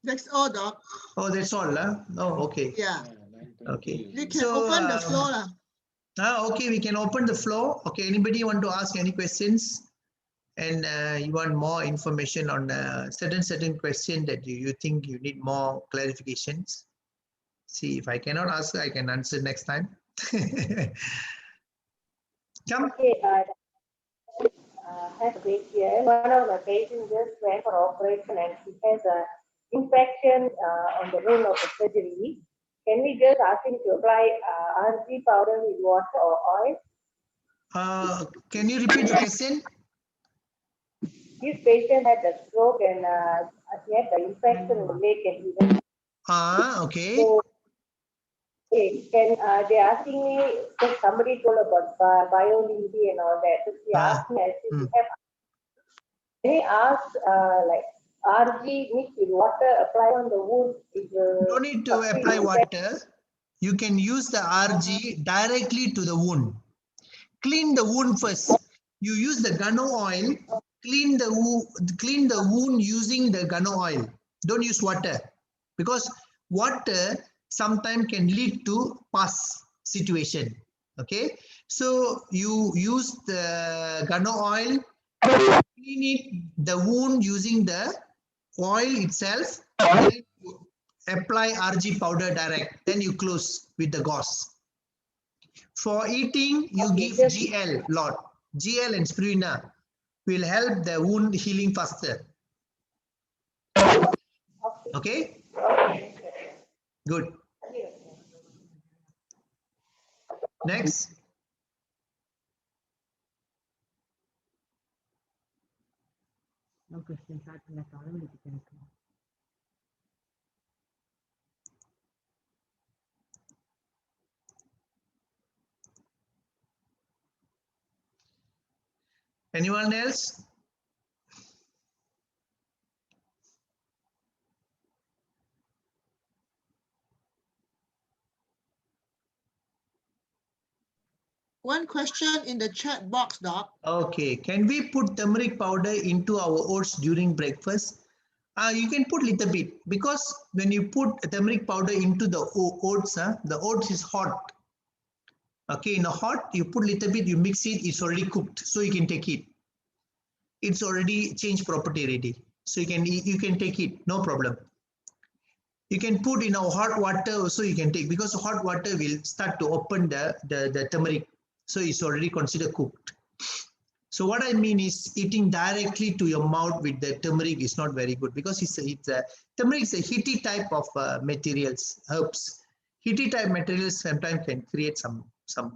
That's all, Doc. Oh, that's all. Oh, okay. Yeah. Okay. You can open the floor. Okay, we can open the floor. Okay, anybody want to ask any questions? And you want more information on certain question that you think you need more clarifications? See, if I cannot answer, I can answer next time. Come. Okay, has a patient. One of my patients just went for operation and she has a infection on the wound of the surgery. Can we just ask him to apply RG powder with water or oil? Can you repeat the question? This patient had a stroke and he had the infection in the leg and he went. Okay. So, okay, they're asking me because somebody told about bioluminescence and all that. So she asked me, I said, can I ask like RG mixed with water apply on the wound? Don't need to apply water. You can use the RG directly to the wound. Clean the wound first. You use the guano oil. Clean the wound using the guano oil. Don't use water, because water sometimes can lead to pus situation. Okay, so you use the guano oil, clean the wound using the oil itself, and you apply RG powder direct, then you close with the gauze. For eating, you give GL lot. GL and spirulina will help the wound healing faster. Okay? Good. Next. No questions. Anyone else? One question in the chat box, Doc. Okay. Can we put turmeric powder into our oats during breakfast? You can put little bit, because when you put turmeric powder into the oats, the oats is hot. Okay, in a hot, you put little bit, you mix it, it's already cooked, so you can take it. It's already changed property ready, so you can take it, no problem. You can put in a hot water also, you can take, because hot water will start to open the turmeric, so it's already considered cooked. So what I mean is, eating directly to your mouth with the turmeric is not very good, because turmeric is a heaty type of materials, herbs. Heaty type materials sometimes can create some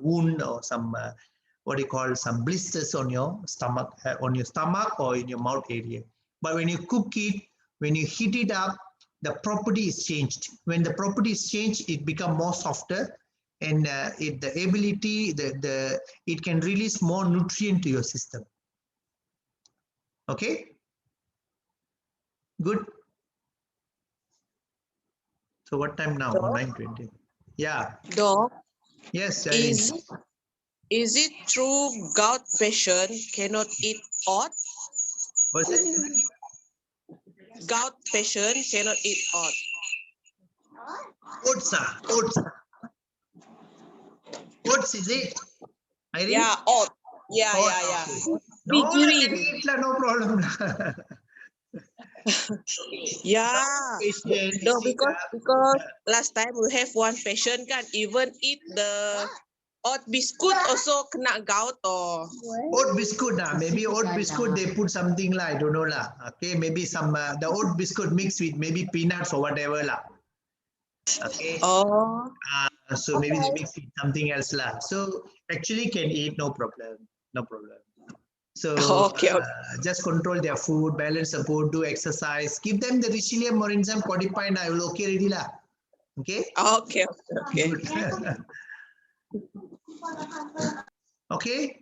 wound or some what do you call, some blisters on your stomach or in your mouth area. But when you cook it, when you heat it up, the property is changed. When the property is changed, it becomes more softer, and it can release more nutrient to your system. Okay, good. So what time now? 9:20. Yeah. Doc, Yes. is it true gout patient cannot eat oat? What's it? Gout patient cannot eat oat. Oats. Oats, is it? Irene? Yeah, oat. Yeah. Okay. We No, green. no problem. Yeah. No, because last time we have one patient can even eat the oat biscuit also kena gout or. Oat biscuit, maybe oat biscuit they put something I don't know lah. Okay, maybe some the oat biscuit mixed with maybe peanuts or whatever lah. Okay. Oh. So maybe they mix with something else lah. So actually can eat, no problem, no problem. So Okay, okay. just control their food, balance the food, do exercise, give them the Richelieu Morinzam Codipine. I will okay ready lah. Okay. Okay, okay. Good. Okay.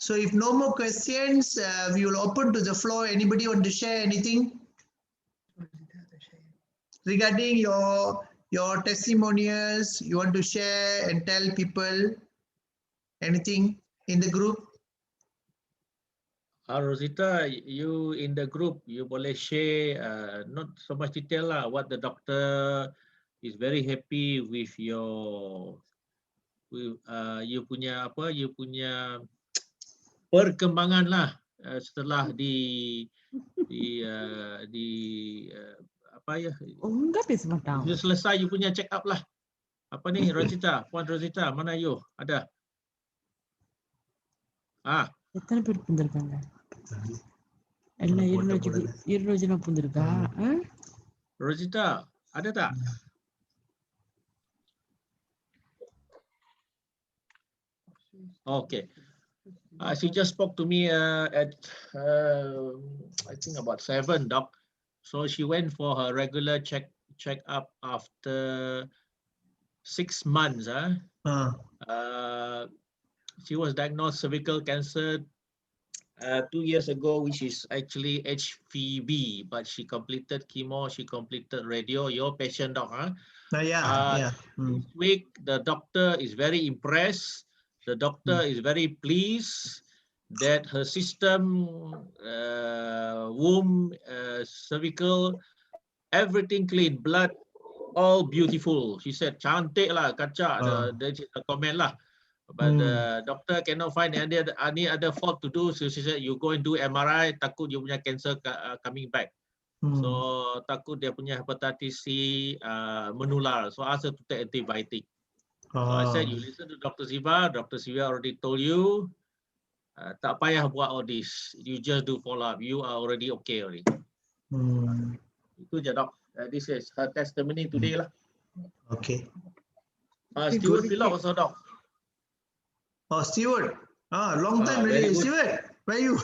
So if no more questions, we will open to the floor. Anybody want to share anything regarding your testimonials? You want to share and tell people anything in the group? Rosita, you in the group, you boleh share not so much detail lah. What the doctor is very happy with your, you punya apa? You punya perkembangan lah setelah di apa ya? Oh, enggak bisa matang. Sudah selesai you punya check up lah. Apa ni Rosita? Puan Rosita, mana you? Ada? எத்தனை பேர் புந்திருக்காங்க? எல்லாம் 200 ஜனம் புந்திருக்கா? Rosita, ada tak? Okay. She just spoke to me at I think about 7, doc. So she went for her regular check up after 6 months. She was diagnosed cervical cancer 2 years ago, which is actually HPV, but she completed chemo, she completed radio. Your patient, doc, huh? This week, the doctor is very impressed. The doctor is very pleased that her system, womb, cervical, everything clean, blood, all beautiful. She said, cantik lah, kaca, the comment lah. But the doctor cannot find any other fault to do. So she said, you go and do MRI, takut you punya cancer coming back. So takut dia punya hepatitis C menular. So ask her to take antibiotic. So I said, you listen to Dr. Siva. Dr. Siva already told you, tak payah buat all this. You just do follow up. You are already okay already. Itu je, doc. This is her testimony today lah. Okay. Stewart Pilot also, doc. Oh, Stewart. Long time really. Stewart, where you?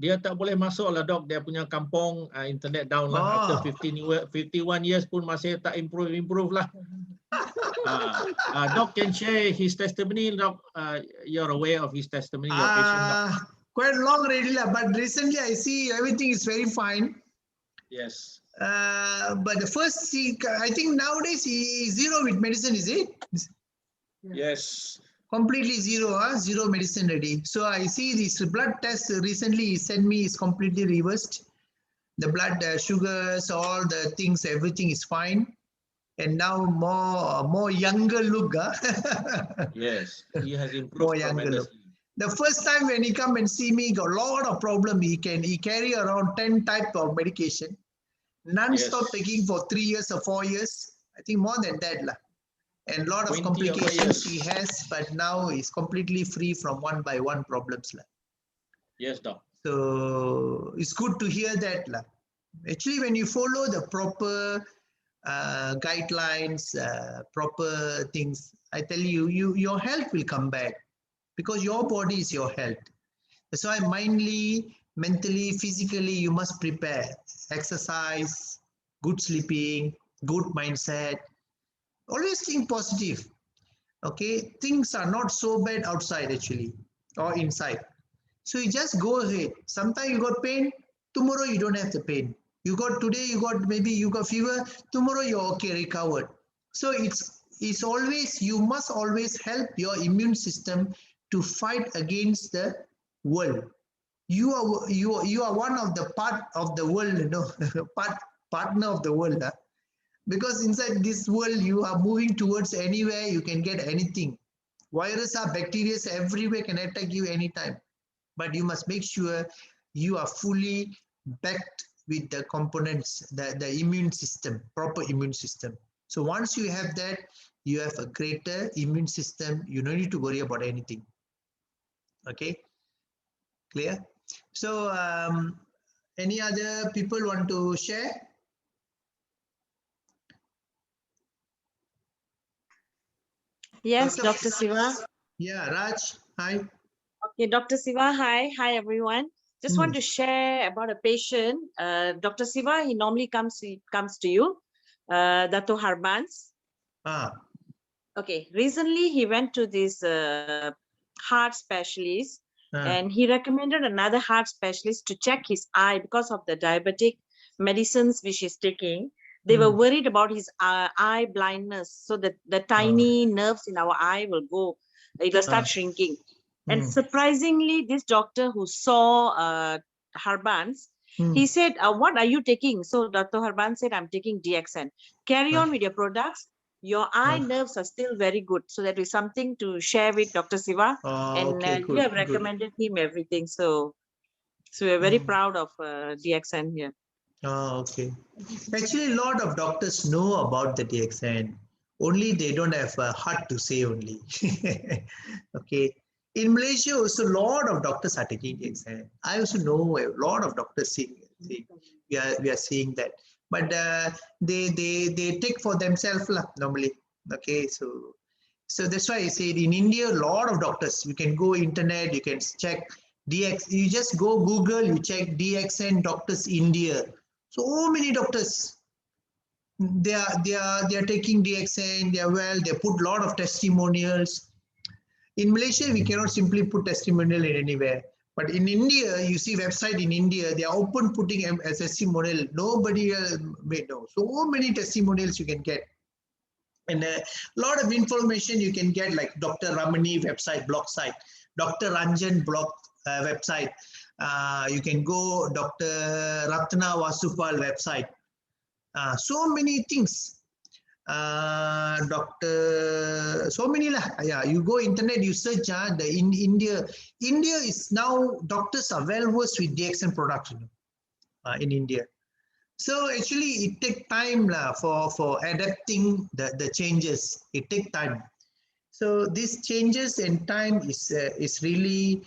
Dia tak boleh masuk lah, dok. Dia punya kampung internet down lah. After 51 years pun masih tak improve lah. Doc can share his testimony, doc. You're aware of his testimony, your patient, doc. Quite long already lah, but recently I see everything is very fine. Yes. But the first, I think nowadays he is zero with medicine, is it? Yes. Completely zero, zero medicine ready. So I see this blood test recently he sent me is completely reversed. The blood sugars, all the things, everything is fine. And now more younger look. Yes, he has improved tremendously. The first time when he come and see me, got a lot of problem. He carry around 10 type of medication. Non-stop taking for 3 years or 4 years. I think more than that lah. And a lot of complications he has, but now he's completely free from one by one problems lah. Yes, doc. So it's good to hear that lah. Actually, when you follow the proper guidelines, proper things, I tell you, your health will come back because your body is your health. That's why mindly, mentally, physically, you must prepare. Exercise, good sleeping, good mindset. Always think positive. Okay, things are not so bad outside actually or inside. So you just go ahead. Sometimes you got pain, tomorrow you don't have the pain. You got today, maybe you got fever, tomorrow you're okay, recovered. So it's always, you must always help your immune system to fight against the world. You are one of the part of the world, you know, partner of the world. Because inside this world, you are moving towards anywhere, you can get anything. Virus or bacteria everywhere can attack you anytime. But you must make sure you are fully backed with the components, the immune system, proper immune system. So once you have that, you have a greater immune system. You don't need to worry about anything. Okay, clear? So any other people want to share? Yes, Dr. Siva. Yeah, Raj, hi. Okay, Dr. Siva, hi. Hi, everyone. Just want to share about a patient. Dr. Siva, he normally comes to you, Dato Harbans. Okay, recently he went to this heart specialist and he recommended another heart specialist to check his eye because of the diabetic medicines which he's taking. They were worried about his eye blindness, so that the tiny nerves in our eye will go, it will start shrinking. And surprisingly, this doctor who saw Harbans, he said, what are you taking? So Dr. Harbans said, I'm taking DXN. Carry on with your products. Your eye nerves are still very good. So that is something to share with Dr. Siva. And you have recommended him everything. So we're very proud of DXN here. Okay. Actually, a lot of doctors know about the DXN. Only they don't have a heart to say only. Okay. In Malaysia, also a lot of doctors are taking DXN. I also know a lot of doctors see. We are seeing that. But they take for themselves normally. Okay. So that's why I said in India, a lot of doctors, you can go internet, you can check DX, you just go Google, you check DXN Doctors India. So many doctors, they are taking DXN, they are well, they put a lot of testimonials. In Malaysia, we cannot simply put testimonial in anywhere. But in India, you see website in India, they are open putting as testimonial. Nobody may know. So many testimonials you can get. And a lot of information you can get, like Dr. Ramani website, blog site, Dr. Ranjan blog website. You can go Dr. Ratna Vasupal website. So many things. So many lah. Yeah, you go internet, you search in India. India is now, doctors are well versed with DXN production in India. So actually, it takes time for adapting the changes. It takes time. So these changes in time is really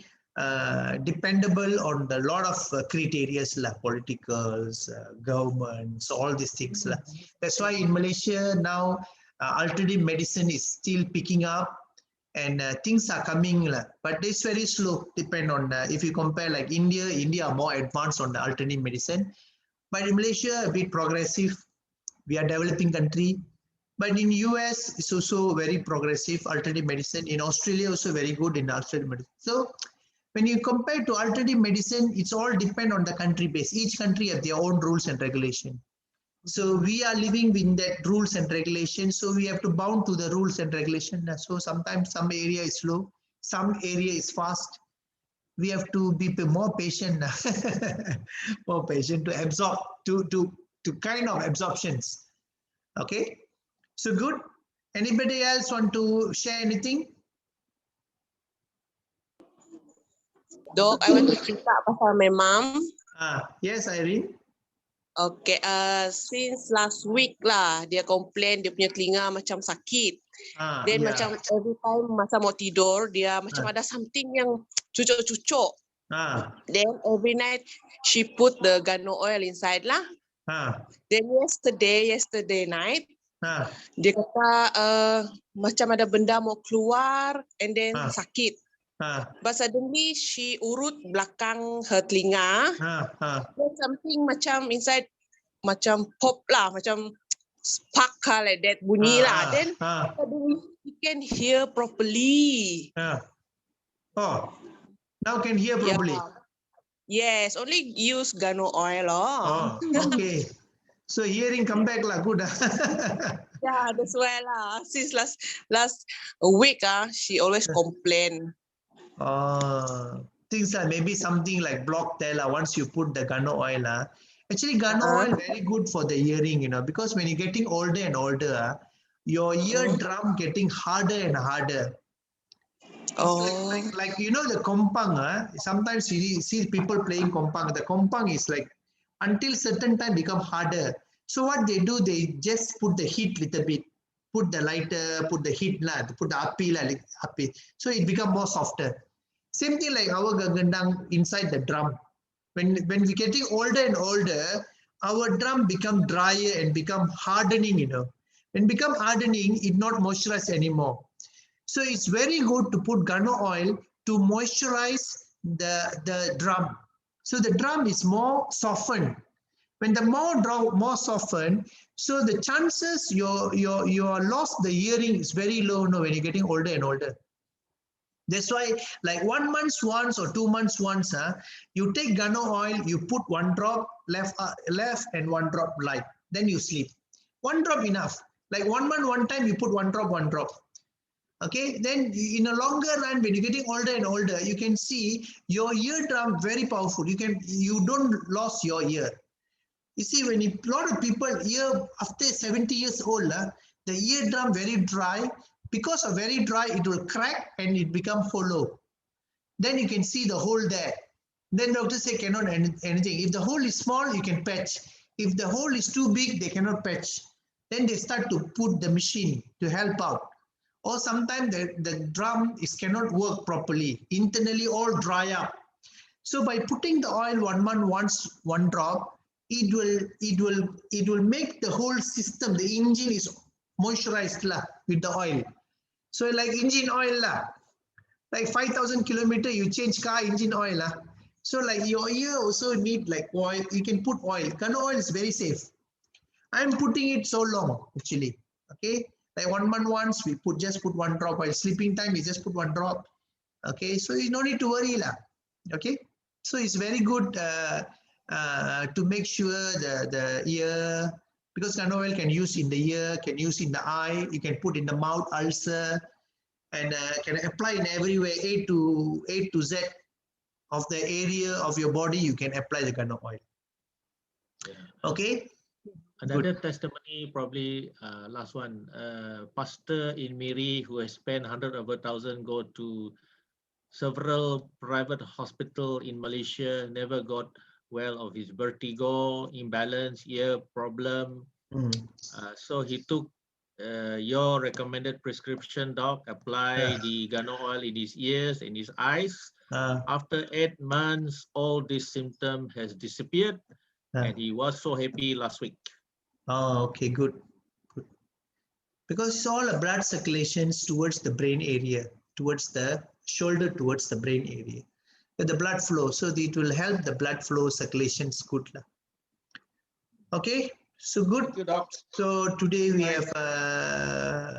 dependable on a lot of criteria, politicals, governments, all these things. That's why in Malaysia now, alternative medicine is still picking up and things are coming, but it's very slow. Depend on if you compare like India are more advanced on the alternative medicine. But in Malaysia, a bit progressive. We are developing country. But in US, it's also very progressive, alternative medicine. In Australia, also very good in alternative medicine. So when you compare to alternative medicine, it's all depend on the country base. Each country have their own rules and regulation. So we are living within that rules and regulations. So we have to bound to the rules and regulation. So sometimes some area is slow, some area is fast. We have to be more patient, more patient to absorb, to kind of absorptions. Okay, so good. Anybody else want to share anything? Dok, I want to cerita pasal my mom. Yes, Irene. Okay, since last week lah, dia complain dia punya telinga macam sakit. Then macam every time masa mau tidur, dia macam ada something yang cucuk-cucuk. Then every night, she put the gano oil inside lah. Then yesterday night, dia kata macam ada benda mau keluar and then sakit. But suddenly she urut belakang her telinga. Then something macam inside, macam pop lah, macam spark like that bunyi lah. Then suddenly she can hear properly. Oh, now can hear properly. Yes, only use gano oil. Oh, okay. So hearing come back lah, good. Yeah, that's why lah. Since last week, she always complain. Things like maybe something like block there once you put the gano oil. Actually, gano oil very good for the hearing, because when you're getting older and older, your eardrum getting harder and harder. Like the kompang, sometimes you see people playing kompang. The kompang is like until certain time become harder. So what they do, they just put the heat little bit, put the lighter, put the heat, put the api, so it become more softer. Same thing like our gagendang inside the drum. When we getting older and older, our drum become drier and become hardening. When become hardening, it not moisturized anymore. So it's very good to put guano oil to moisturize the drum. So the drum is more softened. When the more softened, so the chances your lost the hearing is very low now when you're getting older and older. That's why, like 1 month once or 2 months once, you take guano oil, you put 1 drop left and 1 drop right. Then you sleep. 1 drop enough. Like 1 month, 1 time you put 1 drop, 1 drop. Okay. Then in a longer run, when you're getting older and older, you can see your eardrum very powerful. You don't lose your ear. You see, when a lot of people ear after 70 years old, the eardrum very dry. Because of very dry, it will crack and it become hollow. Then you can see the hole there. Then doctors say cannot anything. If the hole is small, you can patch. If the hole is too big, they cannot patch. Then they start to put the machine to help out. Or sometimes the drum cannot work properly. Internally all dry up. So by putting the oil 1 month once, 1 drop, it will make the whole system, the engine is moisturized with the oil. So like engine oil like 5,000 kilometer you change car engine oil So like your ear also need like oil. You can put oil. Guano oil is very safe. I'm putting it so long actually. Okay, like 1 month once we just put 1 drop. While sleeping time we just put 1 drop. Okay, so you no need to worry Okay, so it's very good to make sure the ear. Because guano oil can use in the ear, can use in the eye, you can put in the mouth ulcer, and can apply in everywhere, A to Z of the area of your body, you can apply the guano oil. Yeah. Okay. Another testimony, probably last one, pastor in Miri who has spent 100,000 go to several private hospital in Malaysia, never got well of his vertigo, imbalance, ear problem. So he took your recommended prescription, doc, apply the guano oil in his ears and his eyes. After 8 months, all this symptom has disappeared, and he was so happy last week. Oh, okay, good. Because it's all a blood circulations towards the brain area, towards the shoulder, towards the brain area. The blood flow, so it will help the blood flow circulations good. Okay, so good. So today we have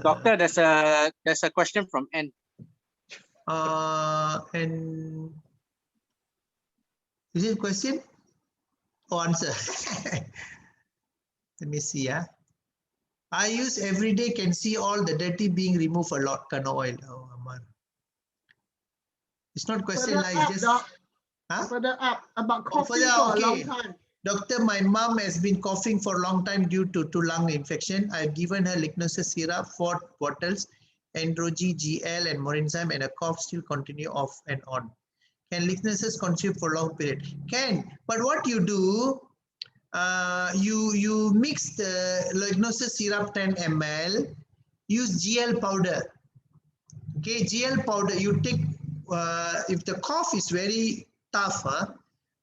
Doctor, there's a question from N. And is it a question or answer? Let me see. I use every day, can see all the dirty being removed a lot. Guano oil. Oh, Amar. It's not question like just further up about coughing for a long time. Doctor, my mom has been coughing for a long time due to lung infection. I've given her licknosis syrup 4 bottles, RG GL and Morinzyme, and a cough still continue off and on. Can licknosis continue for a long period? Can, but what you do, you mix the licknosis syrup 10 ml, use GL powder. Okay, GL powder, you take, if the cough is very tough,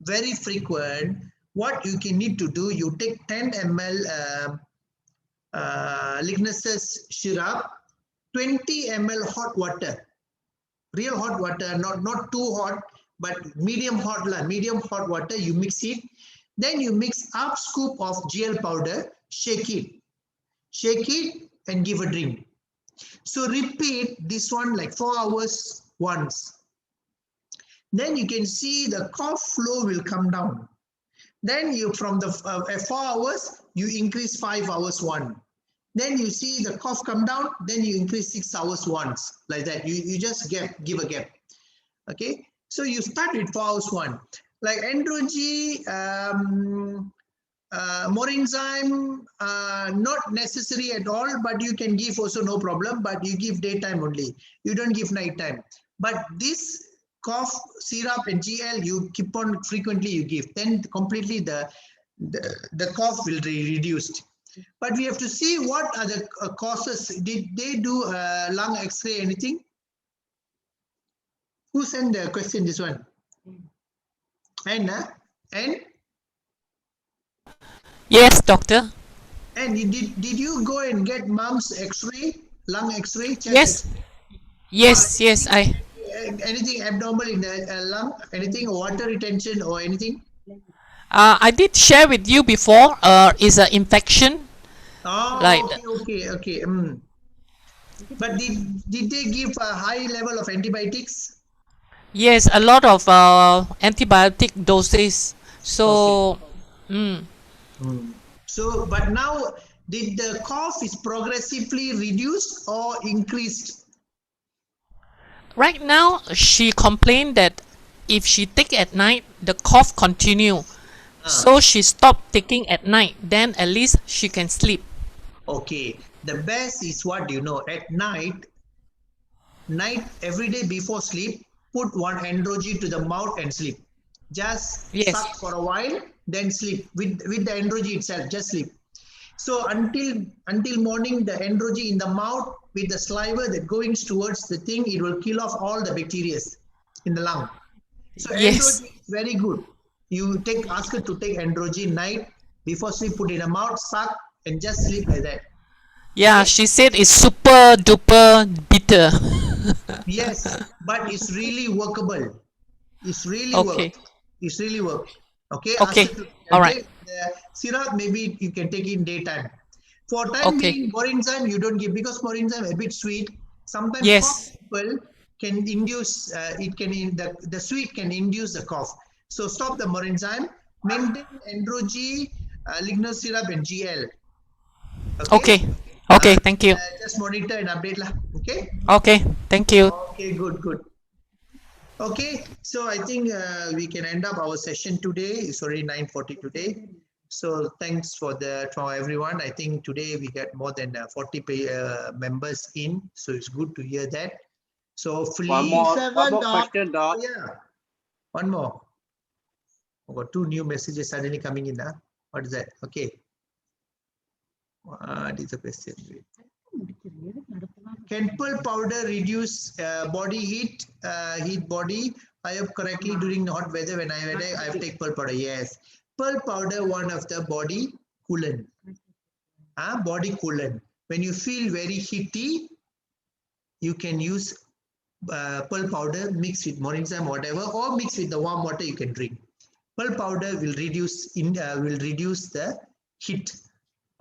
very frequent, what you can need to do, you take 10 ml licknosis syrup, 20 ml hot water, real hot water, not too hot, but medium hot water, you mix it. Then you mix half scoop of GL powder, shake it and give a drink. So repeat this one like 4 hours once. Then you can see the cough flow will come down. Then you from the 4 hours, you increase 5 hours one. Then you see the cough come down, then you increase 6 hours once, like that. You just give a gap. Okay, so you start with 4 hours one. Like Androgy, Morinzyme, not necessary at all, but you can give also no problem, but you give daytime only. You don't give nighttime. But this cough syrup and GL, you keep on frequently you give, then completely the cough will be reduced. But we have to see what are the causes. Did they do lung x-ray, anything? Who sent the question, this one? And yes, doctor. And did you go and get mom's x-ray, lung x-ray? Yes. Yes, yes, anything abnormal in the lung, anything, water retention or anything? I did share with you before, is an infection. Oh, Like, okay. But did they give a high level of antibiotics? yes, a lot of antibiotic doses. So, So, but now, did the cough is progressively reduced or increased? right now she complained that if she take at night, the cough continue. So she stopped taking at night. Then at least she can sleep. Okay, the best is what you know. At night every day before sleep, put one androgen to the mouth and sleep. Just Yes. suck for a while, then sleep with the androgen itself. Just sleep. So until morning, the androgen in the mouth with the saliva that going towards the thing, it will kill off all the bacteria in the lung. So Yes. androgen is very good. You ask her to take androgen night before sleep, put in a mouth, suck, and just sleep like that. Yeah, she said it's super duper bitter. Yes, but it's really workable. It's really Okay. work. It's really work. Okay. Okay. Ask her to All right. take the syrup. Maybe you can take in daytime. For time Okay. being, morinzyme you don't give because morinzyme a bit sweet. Sometimes cough Yes. people can induce the sweet can induce the cough. So stop the morinzyme. Maintain androgen, lignocin syrup and GL. Okay. Okay. Thank you. Just monitor and update lah. Okay. Okay. Thank you. Okay. Good. Okay, so I think we can end up our session today. It's already 9:40 today. So thanks for everyone. I think today we got more than 40 members in. So it's good to hear that. So hopefully One more Doc. question, Doc. Oh, yeah. One more. I've got 2 new messages suddenly coming in. What is that? Okay. What is the question? Can pearl powder reduce body heat body? I have correctly during hot weather when I have take pearl powder. Yes, pearl powder one of the body coolant. Body coolant. When you feel very heaty, you can use pearl powder mixed with morinzyme whatever, or mix with the warm water you can drink. Pearl powder will reduce the heat.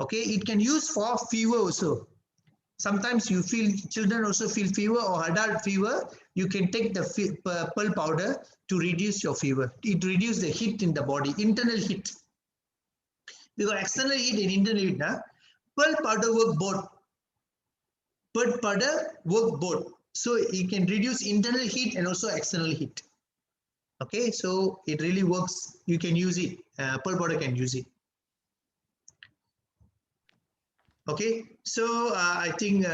Okay, it can use for fever also. Sometimes you feel children also feel fever or adult fever. You can take the pearl powder to reduce your fever. It reduces the heat in the body, internal heat. Because external heat and internal heat, pearl powder work both. Pearl powder work both. So it can reduce internal heat and also external heat. Okay, so it really works. You can use it. Pearl powder can use it. Okay, so I think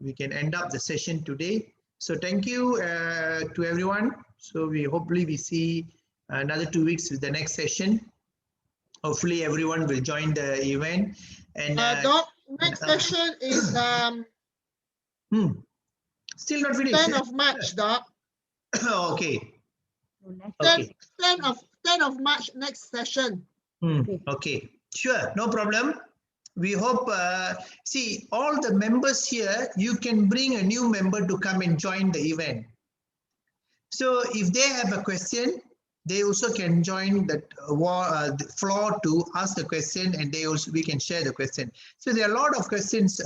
we can end up the session today. So thank you to everyone. So hopefully we see another 2 weeks with the next session. Hopefully everyone will join the event. And Doc, next session is still not finished. 10th of March, Doc. Okay. 10th of March next session. Okay, sure, no problem. We hope, see, all the members here, you can bring a new member to come and join the event. So if they have a question, they also can join the floor to ask the question, and we can share the question. So there are a lot of questions.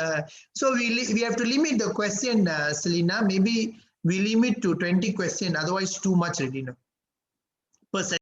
So we have to limit the question, Selena. Maybe we limit to 20 questions, otherwise too much already. Per